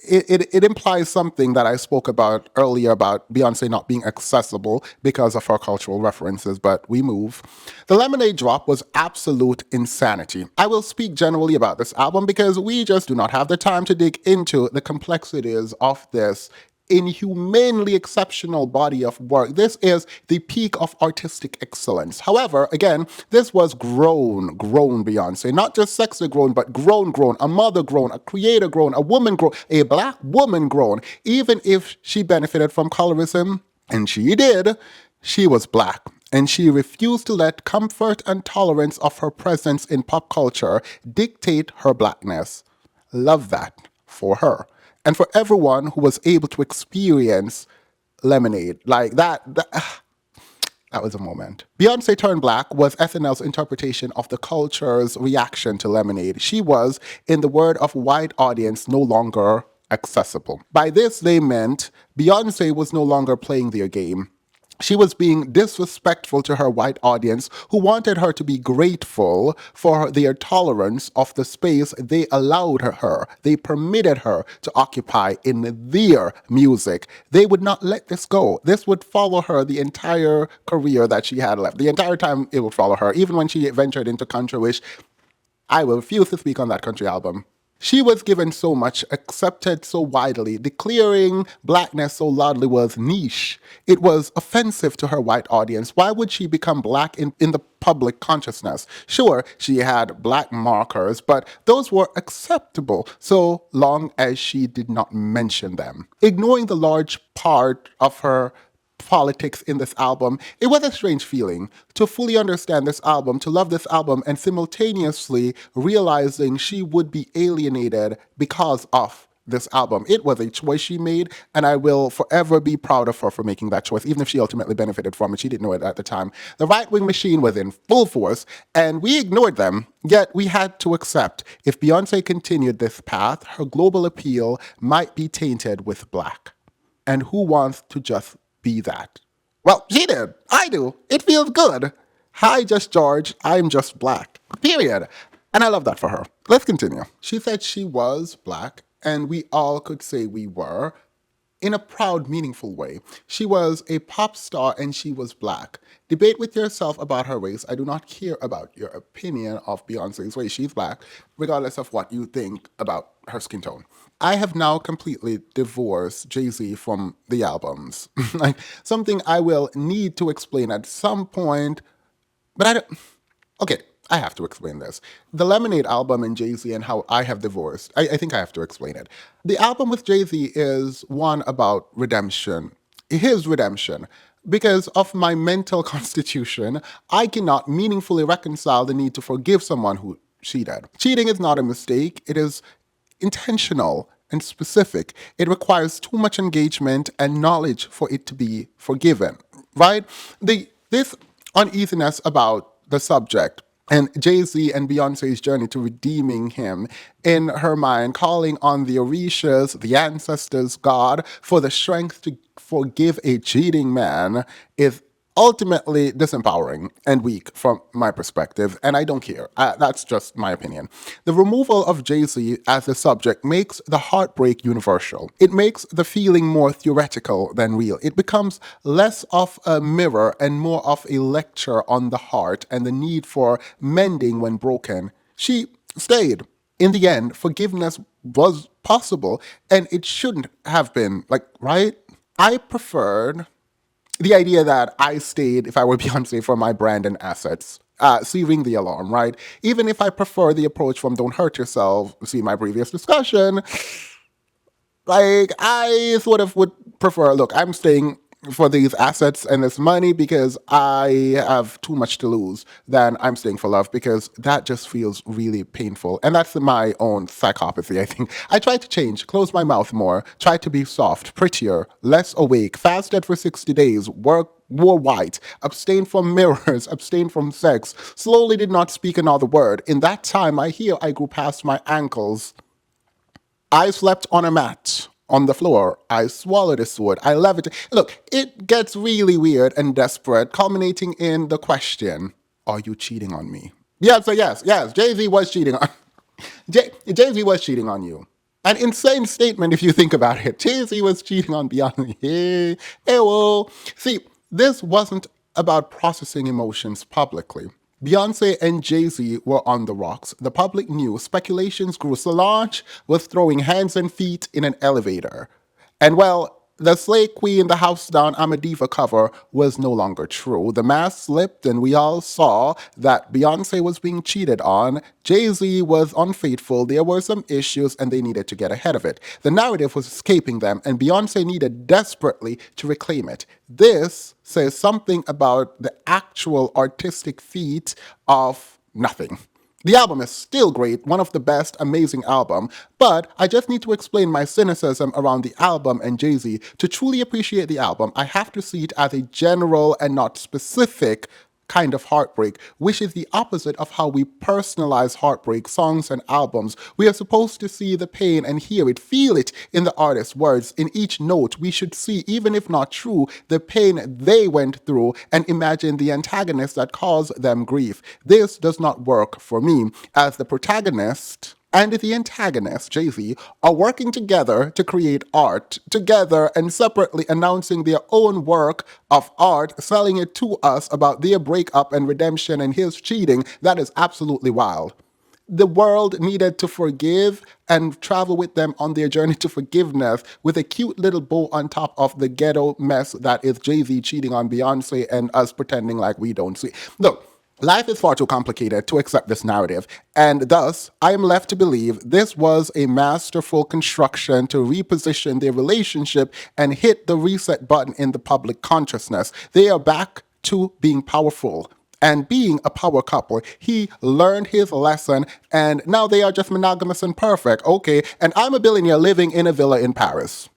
it implies something that I spoke about earlier about Beyonce not being accessible because of her cultural references, but we move. The Lemonade drop was absolute insanity. I will speak generally about this album because we just do not have the time to dig into the complexities of this inhumanely exceptional body of work. This is the peak of artistic excellence. However, again, this was grown Beyonce. Not just sexy grown, but grown, a mother grown, a creator grown, a woman grown, a black woman grown. Even if she benefited from colorism, and she did, she was black. And she refused to let comfort and tolerance of her presence in pop culture dictate her blackness. Love that for her. And for everyone who was able to experience Lemonade, like that was a moment. Beyoncé Turned Black was SNL's interpretation of the culture's reaction to Lemonade. She was, in the word of wide audience, no longer accessible. By this, they meant Beyoncé was no longer playing their game. She was being disrespectful to her white audience who wanted her to be grateful for their tolerance of the space they allowed her. They permitted her to occupy in their music. They would not let this go. This would follow her the entire career that she had left. The entire time it would follow her, even when she ventured into country, which I will refuse to speak on that country album. She was given so much, accepted so widely, declaring blackness so loudly was niche. It was offensive to her white audience. Why would she become black in the public consciousness? Sure, she had black markers, but those were acceptable so long as she did not mention them. Ignoring the large part of her politics in this album, it was a strange feeling to fully understand this album, to love this album, and simultaneously realizing she would be alienated because of this album. It was a choice she made, and I will forever be proud of her for making that choice, even if she ultimately benefited from it. She didn't know it at the time. The right wing machine was in full force, and we ignored them, yet we had to accept if Beyonce continued this path, her global appeal might be tainted with black. And who wants to just be that? Well, she did. I do. It feels good. Hi, Just George. I'm just black. Period. And I love that for her. Let's continue. She said she was black, and we all could say we were in a proud, meaningful way. She was a pop star and she was black. Debate with yourself about her race. I do not care about your opinion of Beyonce's race. She's black, regardless of what you think about her skin tone. I have now completely divorced Jay-Z from the albums. Like something I will need to explain at some point, but I don't. Okay, I have to explain this. The Lemonade album and Jay-Z and how I have divorced, I think I have to explain it. The album with Jay-Z is one about redemption, his redemption. Because of my mental constitution, I cannot meaningfully reconcile the need to forgive someone who cheated. Cheating is not a mistake, it is intentional and specific. It requires too much engagement and knowledge for it to be forgiven, right? This uneasiness about the subject and Jay-Z and Beyonce's journey to redeeming him in her mind, calling on the Orishas, the ancestors, God, for the strength to forgive a cheating man is ultimately disempowering and weak from my perspective, and I don't care. That's just my opinion. The removal of Jay-Z as the subject makes the heartbreak universal. It makes the feeling more theoretical than real. It becomes less of a mirror and more of a lecture on the heart and the need for mending when broken. She stayed. In the end, forgiveness was possible, and it shouldn't have been, like, right? I preferred the idea that I stayed, if I were Beyonce, for my brand and assets. See, ring the alarm, right? Even if I prefer the approach from Don't Hurt Yourself, see my previous discussion, like, I sort of would prefer, look, I'm staying for these assets and this money because I have too much to lose than I'm staying for love because that just feels really painful. And that's my own psychopathy, I think. I try to change, close my mouth more, try to be soft, prettier, less awake, fasted for 60 days, wore white, abstained from mirrors, abstained from sex, slowly did not speak another word. In that time, I hear I grew past my ankles. I slept on a mat on the floor. I swallowed a sword. I levitated. Look, it gets really weird and desperate, culminating in the question, are you cheating on me? Yeah, so yes, Jay-Z was cheating on Jay-Z was cheating on you. An insane statement if you think about it. Jay-Z was cheating on Beyonce. Hey, well. See, this wasn't about processing emotions publicly. Beyonce and Jay-Z were on the rocks. The public knew. Speculations grew. Solange was throwing hands and feet in an elevator. And well, the Slay Queen, the House Down, I'm a Diva cover was no longer true. The mask slipped and we all saw that Beyonce was being cheated on. Jay-Z was unfaithful. There were some issues and they needed to get ahead of it. The narrative was escaping them and Beyonce needed desperately to reclaim it. This says something about the actual artistic feat of nothing. The album is still great, one of the best, amazing album, but I just need to explain my cynicism around the album and Jay-Z. To truly appreciate the album, I have to see it as a general and not specific kind of heartbreak, which is the opposite of how we personalize heartbreak songs and albums. We are supposed to see the pain and hear it, feel it in the artist's words. In each note, we should see, even if not true, the pain they went through and imagine the antagonist that caused them grief. This does not work for me, as the protagonist and the antagonist, Jay-Z, are working together to create art, together and separately announcing their own work of art, selling it to us about their breakup and redemption and his cheating. That is absolutely wild. The world needed to forgive and travel with them on their journey to forgiveness with a cute little bow on top of the ghetto mess that is Jay-Z cheating on Beyonce and us pretending like we don't see. Look, life is far too complicated to accept this narrative, and thus, I am left to believe this was a masterful construction to reposition their relationship and hit the reset button in the public consciousness. They are back to being powerful, And being a power couple, he learned his lesson and now they are just monogamous and perfect. Okay, and I'm a billionaire living in a villa in Paris.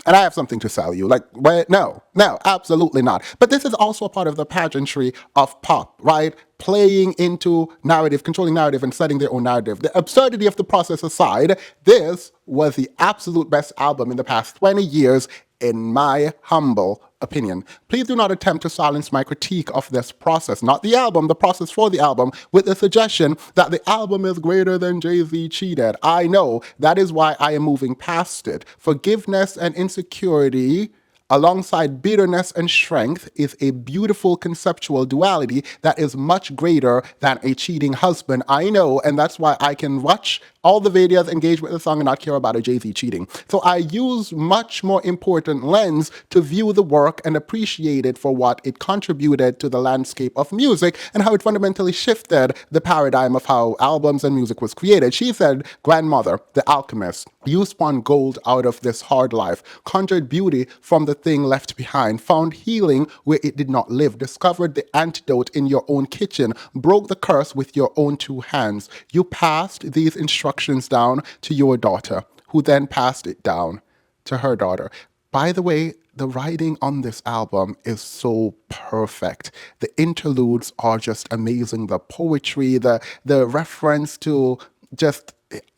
And I have something to sell you. Like, wait, no, no, absolutely not. But this is also a part of the pageantry of pop, right? Playing into narrative, controlling narrative, and setting their own narrative. The absurdity of the process aside, this was the absolute best album in the past 20 years, in my humble opinion. Please do not attempt to silence my critique of this process, not the album, the process for the album, with the suggestion that the album is greater than Jay-Z cheated. I know, that is why I am moving past it. Forgiveness and insecurity alongside bitterness and strength is a beautiful conceptual duality that is much greater than a cheating husband. I know, and that's why I can watch all the videos, engage with the song, and not care about a Jay-Z cheating. So I use much more important lens to view the work and appreciate it for what it contributed to the landscape of music and how it fundamentally shifted the paradigm of how albums and music was created. She said, "Grandmother, the alchemist, you spun gold out of this hard life, conjured beauty from the thing left behind, found healing where it did not live, discovered the antidote in your own kitchen, broke the curse with your own two hands. You passed these instructions down to your daughter, who then passed it down to her daughter." By the way, the writing on this album is so perfect. The interludes are just amazing. The poetry, the reference to just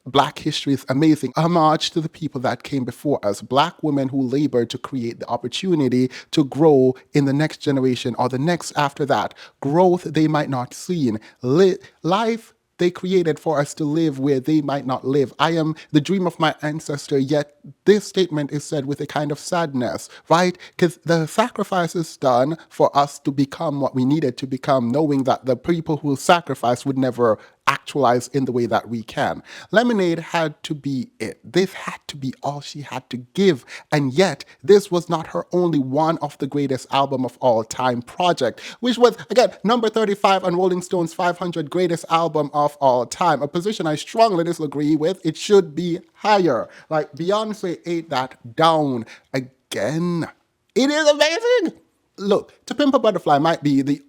Black history is amazing. Homage to the people that came before us, Black women who labored to create the opportunity to grow in the next generation or the next after that. Growth they might not see. Life they created for us to live where they might not live. I am the dream of my ancestor, yet this statement is said with a kind of sadness, right? Because the sacrifice is done for us to become what we needed to become, knowing that the people who sacrificed would never actualize in the way that we can. Lemonade had to be it. This had to be all she had to give. And yet, this was not her only one of the greatest album of all time project, which was, again, number 35 on Rolling Stone's 500 greatest album of all time, a position I strongly disagree with. It should be higher. Like, Beyonce ate that down again. It is amazing. Look, To Pimp a Butterfly might be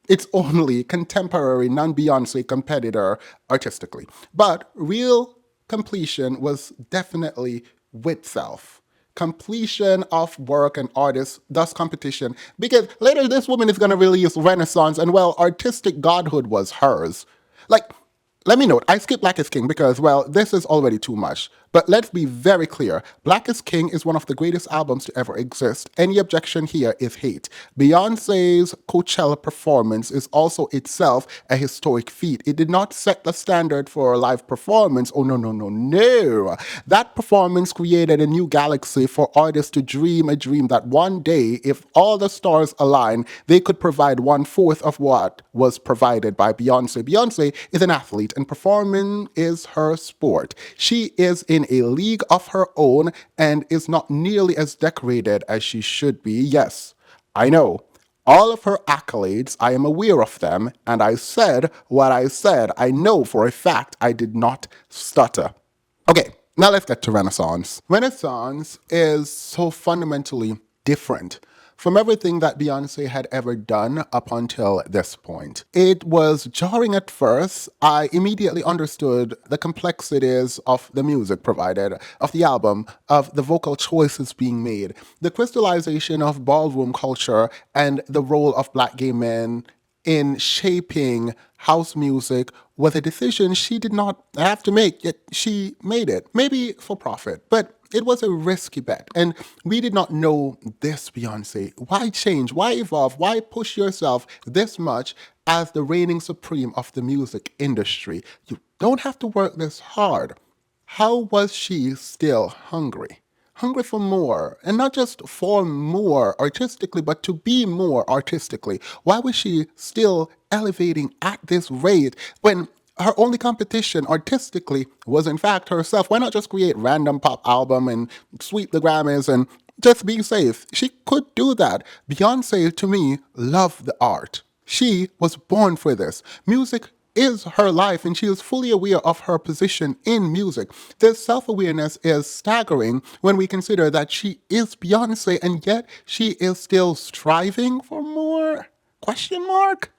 its only contemporary non-Beyonce competitor artistically. But real completion was definitely with self. Completion of work and artists, thus competition. Because later this woman is going to release Renaissance, and well, artistic godhood was hers. Like, let me note, I skip Black is King because, well, this is already too much. But let's be very clear. Black is King is one of the greatest albums to ever exist. Any objection here is hate. Beyonce's Coachella performance is also itself a historic feat. It did not set the standard for a live performance. Oh, no, no, no, no. That performance created a new galaxy for artists to dream a dream that one day, if all the stars align, they could provide 1/4 of what was provided by Beyonce. Beyonce is an athlete and performing is her sport. She is in a league of her own and is not nearly as decorated as she should be. Yes, I know. All of her accolades, I am aware of them, and I said what I said. I know for a fact I did not stutter. Okay, now let's get to Renaissance. Renaissance is so fundamentally different from everything that Beyoncé had ever done up until this point. It was jarring at first. I immediately understood the complexities of the music provided, of the album, of the vocal choices being made, the crystallization of ballroom culture, and the role of Black gay men in shaping house music was a decision she did not have to make, yet she made it. Maybe for profit, but it was a risky bet. And we did not know this, Beyoncé. Why change? Why evolve? Why push yourself this much as the reigning supreme of the music industry? You don't have to work this hard. How was she still hungry? Hungry for more, and not just for more artistically, but to be more artistically. Why was she still elevating at this rate when her only competition artistically was in fact herself? Why not just create random pop album and sweep the Grammys and just be safe? She could do that. Beyonce, to me, loved the art. She was born for this. Music is her life, and she is fully aware of her position in music. This self-awareness is staggering when we consider that she is Beyonce, and yet she is still striving for more? Question mark?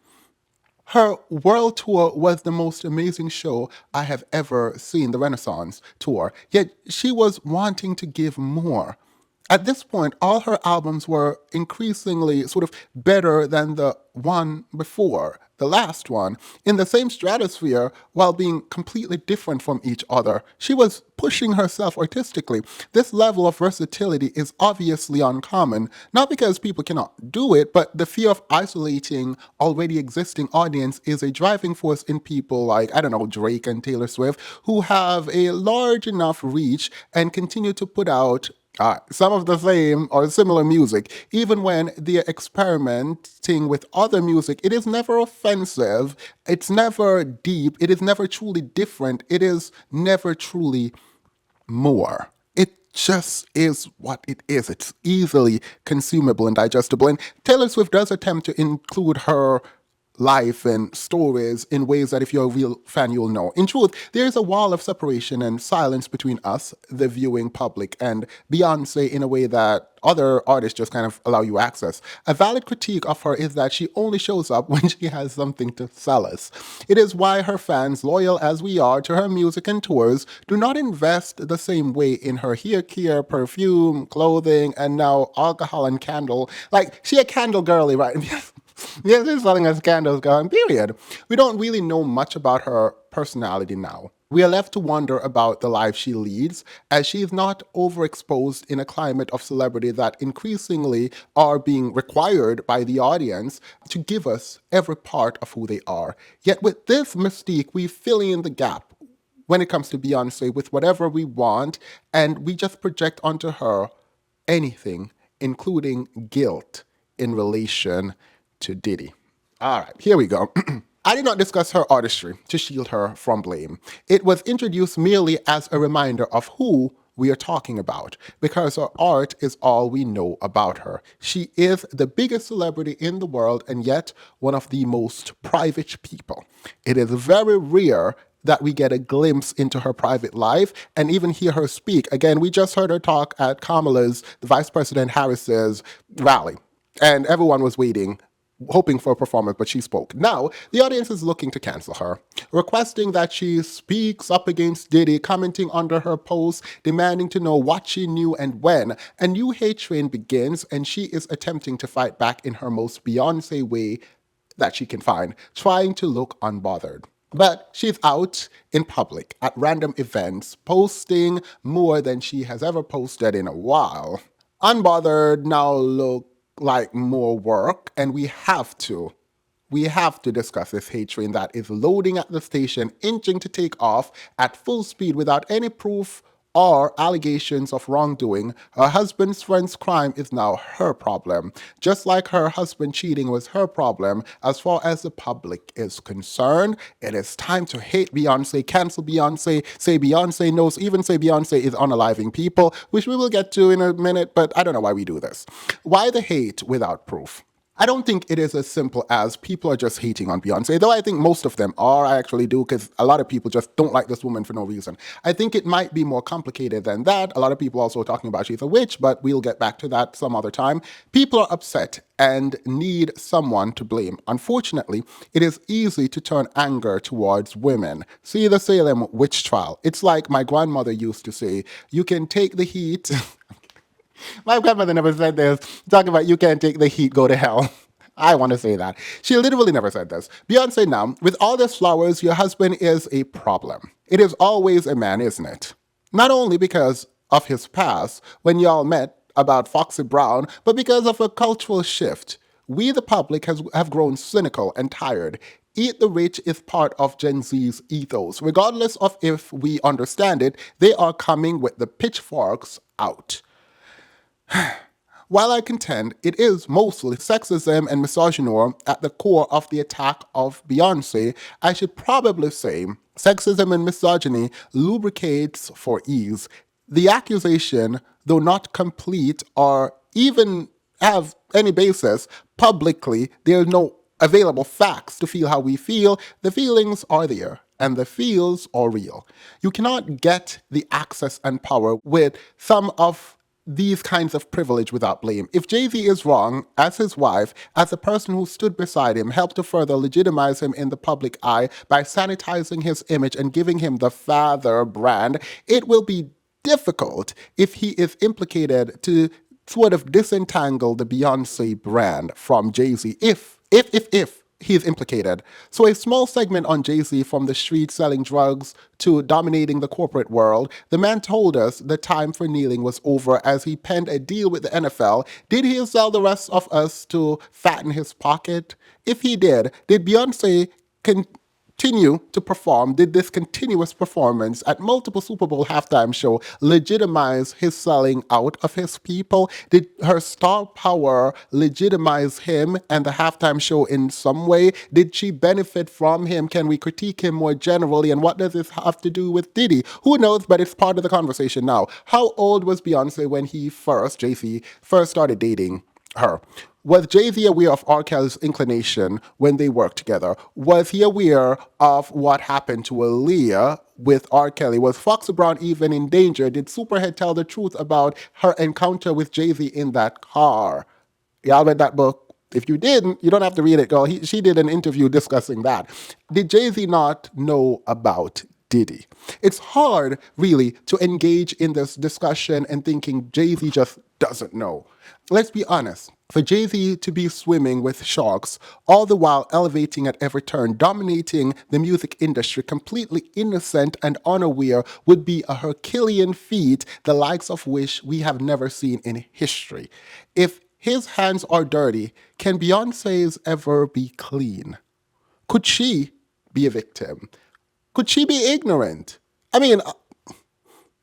Her world tour was the most amazing show I have ever seen, the Renaissance tour, yet she was wanting to give more. At this point, all her albums were increasingly sort of better than the one before, the last one, in the same stratosphere while being completely different from each other. She was pushing herself artistically. This level of versatility is obviously uncommon, not because people cannot do it, but the fear of isolating already existing audience is a driving force in people like, I don't know, Drake and Taylor Swift, who have a large enough reach and continue to put out some of the same or similar music, even when they're experimenting with other music, it is never offensive, it's never deep, it is never truly different, it is never truly more. It just is what it is. It's easily consumable and digestible. And Taylor Swift does attempt to include her life and stories in ways that if you're a real fan, you'll know. In truth, there is a wall of separation and silence between us, the viewing public, and Beyoncé in a way that other artists just kind of allow you access. A valid critique of her is that she only shows up when she has something to sell us. It is why her fans, loyal as we are to her music and tours, do not invest the same way in her hair care, perfume, clothing, and now alcohol and candle. Like, she a candle girly, right? Yes, she's selling us candles, going, period. We don't really know much about her personality now. We are left to wonder about the life she leads, as she is not overexposed in a climate of celebrity that increasingly are being required by the audience to give us every part of who they are. Yet with this mystique, we fill in the gap when it comes to Beyoncé with whatever we want, and we just project onto her anything, including guilt in relation to Diddy. All right, here we go. I did not discuss her artistry to shield her from blame. It was introduced merely as a reminder of who we are talking about, because her art is all we know about her. She is the biggest celebrity in the world and yet one of the most private people. It is very rare that we get a glimpse into her private life and even hear her speak. Again, we just heard her talk at Kamala's, the Vice President Harris's rally, and everyone was waiting, hoping for a performance, but she spoke. Now, the audience is looking to cancel her, requesting that she speaks up against Diddy, commenting under her posts, demanding to know what she knew and when. A new hate train begins, and she is attempting to fight back in her most Beyoncé way that she can find, trying to look unbothered. But she's out in public at random events, posting more than she has ever posted in a while. Unbothered now look like more work, and we have to discuss this hate train that is loading at the station, inching to take off at full speed without any proof or allegations of wrongdoing. Her husband's friend's crime is now her problem, just like her husband cheating was her problem. As far as the public is concerned, it is time to hate Beyoncé, cancel Beyoncé, say Beyoncé knows, even say Beyoncé is unaliving people, which we will get to in a minute, but I don't know why we do this. Why the hate without proof? I don't think it is as simple as people are just hating on Beyoncé, though I think most of them are. I actually do, because a lot of people just don't like this woman for no reason. I think it might be more complicated than that. A lot of people also are talking about she's a witch, but we'll get back to that some other time. People are upset and need someone to blame. Unfortunately, it is easy to turn anger towards women. See the Salem witch trial. It's like my grandmother used to say, you can take the heat. My grandmother never said this. Talking about you can't take the heat, go to hell. I want to say that. She literally never said this. Beyonce now, with all these flowers, your husband is a problem. It is always a man, isn't it? Not only because of his past, when y'all met about Foxy Brown, but because of a cultural shift. We, the public, have grown cynical and tired. Eat the rich is part of Gen Z's ethos. Regardless of if we understand it, they are coming with the pitchforks out. While I contend it is mostly sexism and misogyny at the core of the attack of Beyoncé, I should probably say sexism and misogyny lubricates for ease. The accusation, though not complete or even have any basis publicly, there are no available facts to feel how we feel. The feelings are there, and the feels are real. You cannot get the access and power with some of these kinds of privilege without blame. If Jay-Z is wrong, as his wife, as the person who stood beside him, helped to further legitimize him in the public eye by sanitizing his image and giving him the father brand, it will be difficult if he is implicated to sort of disentangle the Beyoncé brand from Jay-Z if he is implicated. So a small segment on Jay-Z, from the street selling drugs to dominating the corporate world, the man told us the time for kneeling was over as he penned a deal with the NFL. Did he sell the rest of us to fatten his pocket? If he did Beyoncé continue to perform? Did this continuous performance at multiple Super Bowl halftime show legitimize his selling out of his people? Did her star power legitimize him and the halftime show in some way? Did she benefit from him? Can we critique him more generally? And what does this have to do with Diddy? Who knows, but it's part of the conversation now. How old was Beyonce when Jay-Z, first started dating her? Was Jay-Z aware of R. Kelly's inclination when they worked together? Was he aware of what happened to Aaliyah with R. Kelly? Was Foxy Brown even in danger? Did Superhead tell the truth about her encounter with Jay-Z in that car? Y'all read that book? If you didn't, you don't have to read it, girl. She did an interview discussing that. Did Jay-Z not know about Diddy? It's hard, really, to engage in this discussion and thinking Jay-Z just doesn't know. Let's be honest. For Jay-Z to be swimming with sharks, all the while elevating at every turn, dominating the music industry, completely innocent and unaware, would be a Herculean feat, the likes of which we have never seen in history. If his hands are dirty, can Beyonce's ever be clean? Could she be a victim? Could she be ignorant? I mean,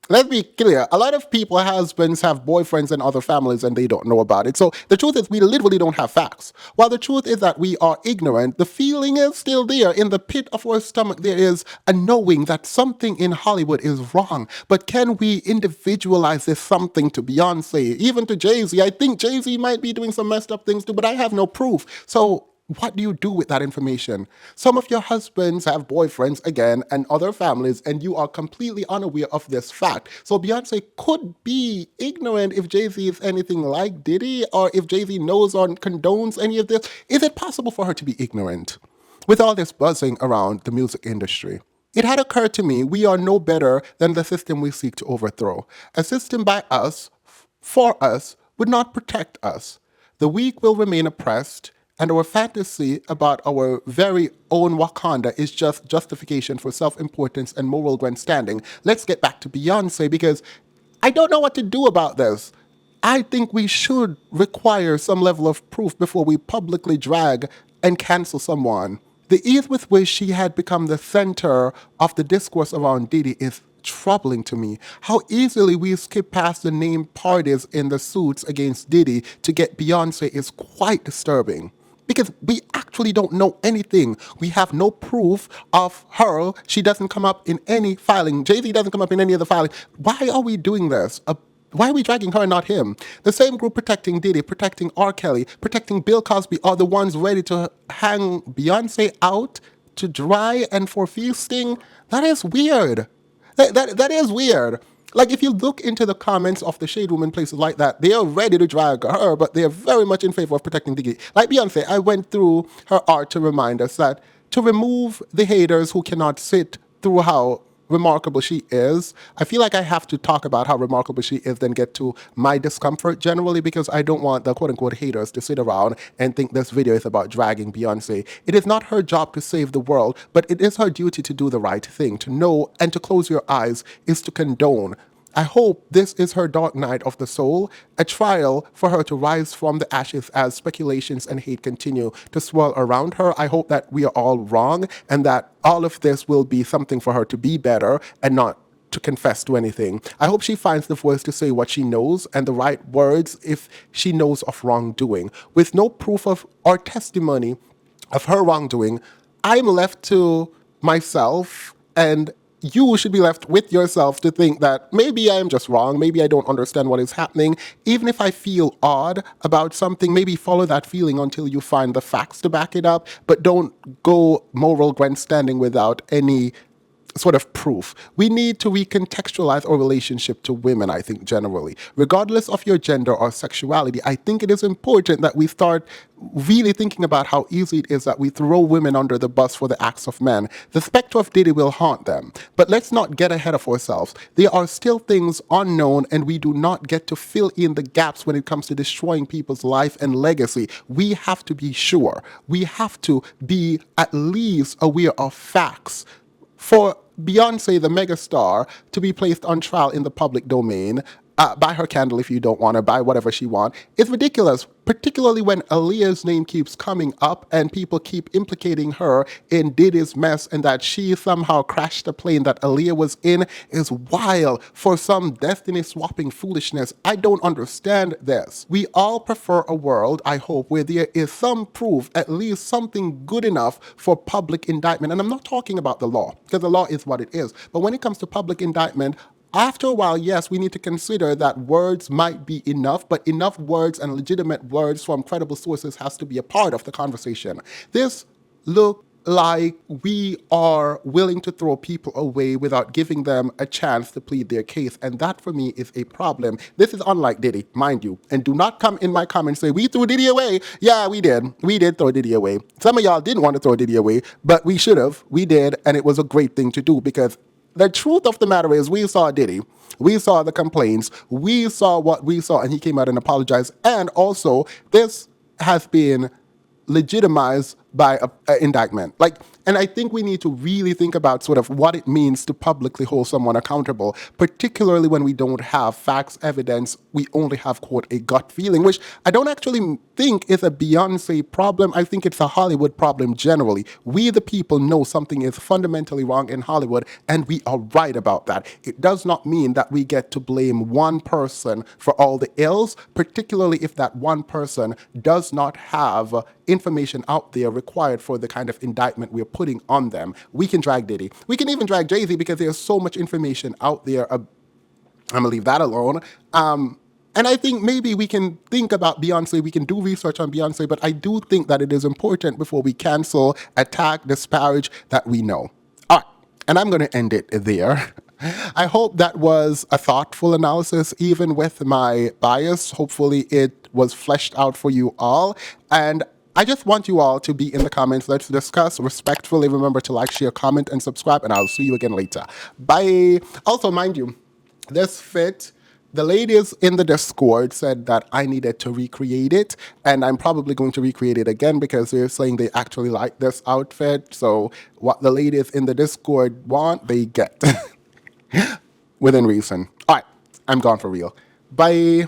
let's be clear. A lot of people, husbands, have boyfriends and other families and they don't know about it. So the truth is we literally don't have facts. While the truth is that we are ignorant, the feeling is still there. In the pit of our stomach, there is a knowing that something in Hollywood is wrong. But can we individualize this something to Beyonce, even to Jay-Z? I think Jay-Z might be doing some messed up things too, but I have no proof. So what do you do with that information? Some of your husbands have boyfriends, again, and other families, and you are completely unaware of this fact. So Beyonce could be ignorant if Jay-Z is anything like Diddy, or if Jay-Z knows or condones any of this. Is it possible for her to be ignorant? With all this buzzing around the music industry, it had occurred to me we are no better than the system we seek to overthrow. A system by us, for us, would not protect us. The weak will remain oppressed, and our fantasy about our very own Wakanda is just justification for self-importance and moral grandstanding. Let's get back to Beyonce, because I don't know what to do about this. I think we should require some level of proof before we publicly drag and cancel someone. The ease with which she had become the center of the discourse around Diddy is troubling to me. How easily we skip past the named parties in the suits against Diddy to get Beyonce is quite disturbing. Because we actually don't know anything. We have no proof of her. She doesn't come up in any filing. Jay-Z doesn't come up in any of the filing. Why are we doing this? Why are we dragging her and not him? The same group protecting Diddy, protecting R. Kelly, protecting Bill Cosby are the ones ready to hang Beyonce out to dry and for feasting. That is weird. That is weird. Like, if you look into the comments of the Shade Room and places like that, they are ready to drag her, but they are very much in favor of protecting Diddy. Like Beyonce, I went through her art to remind us that to remove the haters who cannot sit through how remarkable she is, I feel like I have to talk about how remarkable she is, then get to my discomfort generally, because I don't want the quote-unquote haters to sit around and think this video is about dragging Beyonce. It is not her job to save the world, but it is her duty to do the right thing. To know and to close your eyes is to condone. I hope this is her dark night of the soul, a trial for her to rise from the ashes as speculations and hate continue to swirl around her. I hope that we are all wrong and that all of this will be something for her to be better and not to confess to anything. I hope she finds the voice to say what she knows and the right words if she knows of wrongdoing. With no proof of or testimony of her wrongdoing, I'm left to myself, and you should be left with yourself to think that maybe I'm just wrong, maybe I don't understand what is happening. Even if I feel odd about something, maybe follow that feeling until you find the facts to back it up, but don't go moral grandstanding without any sort of proof. We need to recontextualize our relationship to women, I think, generally. Regardless of your gender or sexuality, I think it is important that we start really thinking about how easy it is that we throw women under the bus for the acts of men. The specter of Diddy will haunt them. But let's not get ahead of ourselves. There are still things unknown, and we do not get to fill in the gaps when it comes to destroying people's life and legacy. We have to be sure. We have to be at least aware of facts. For Beyoncé, the megastar, to be placed on trial in the public domain, buy her candle if you don't want to, buy whatever she wants, is ridiculous, particularly when Aaliyah's name keeps coming up and people keep implicating her in Diddy's mess and that she somehow crashed the plane that Aaliyah was in is wild for some destiny-swapping foolishness. I don't understand this. We all prefer a world, I hope, where there is some proof, at least something good enough for public indictment. And I'm not talking about the law, because the law is what it is. But when it comes to public indictment, after a while, yes, we need to consider that words might be enough, but enough words and legitimate words from credible sources has to be a part of the conversation. This look like we are willing to throw people away without giving them a chance to plead their case. And that for me is a problem. This is unlike Diddy, mind you. And do not come in my comments and say, we threw Diddy away. Yeah, we did. We did throw Diddy away. Some of y'all didn't want to throw Diddy away, but we should have. We did. And it was a great thing to do because the truth of the matter is we saw Diddy. We saw the complaints. We saw what we saw, and he came out and apologized. And also, this has been legitimized by an indictment. And I think we need to really think about sort of what it means to publicly hold someone accountable, particularly when we don't have facts, evidence. We only have, quote, a gut feeling, which I don't actually think is a Beyoncé problem. I think it's a Hollywood problem generally. We, the people, know something is fundamentally wrong in Hollywood, and we are right about that. It does not mean that we get to blame one person for all the ills, particularly if that one person does not have information out there required for the kind of indictment we're putting on them. We can drag Diddy. We can even drag Jay-Z because there's so much information out there. I'm going to leave that alone. And I think maybe we can think about Beyoncé. We can do research on Beyoncé, but I do think that it is important before we cancel, attack, disparage that we know. All right, and I'm going to end it there. I hope that was a thoughtful analysis, even with my bias. Hopefully it was fleshed out for you all. And I just want you all to be in the comments. Let's discuss respectfully. Remember to like, share, comment, and subscribe, and I'll see you again later. Bye. Also, mind you, this fit, the ladies in the Discord said that I needed to recreate it, and I'm probably going to recreate it again because they're saying they actually like this outfit. So what the ladies in the Discord want, they get. Within reason. All right, I'm gone for real. Bye.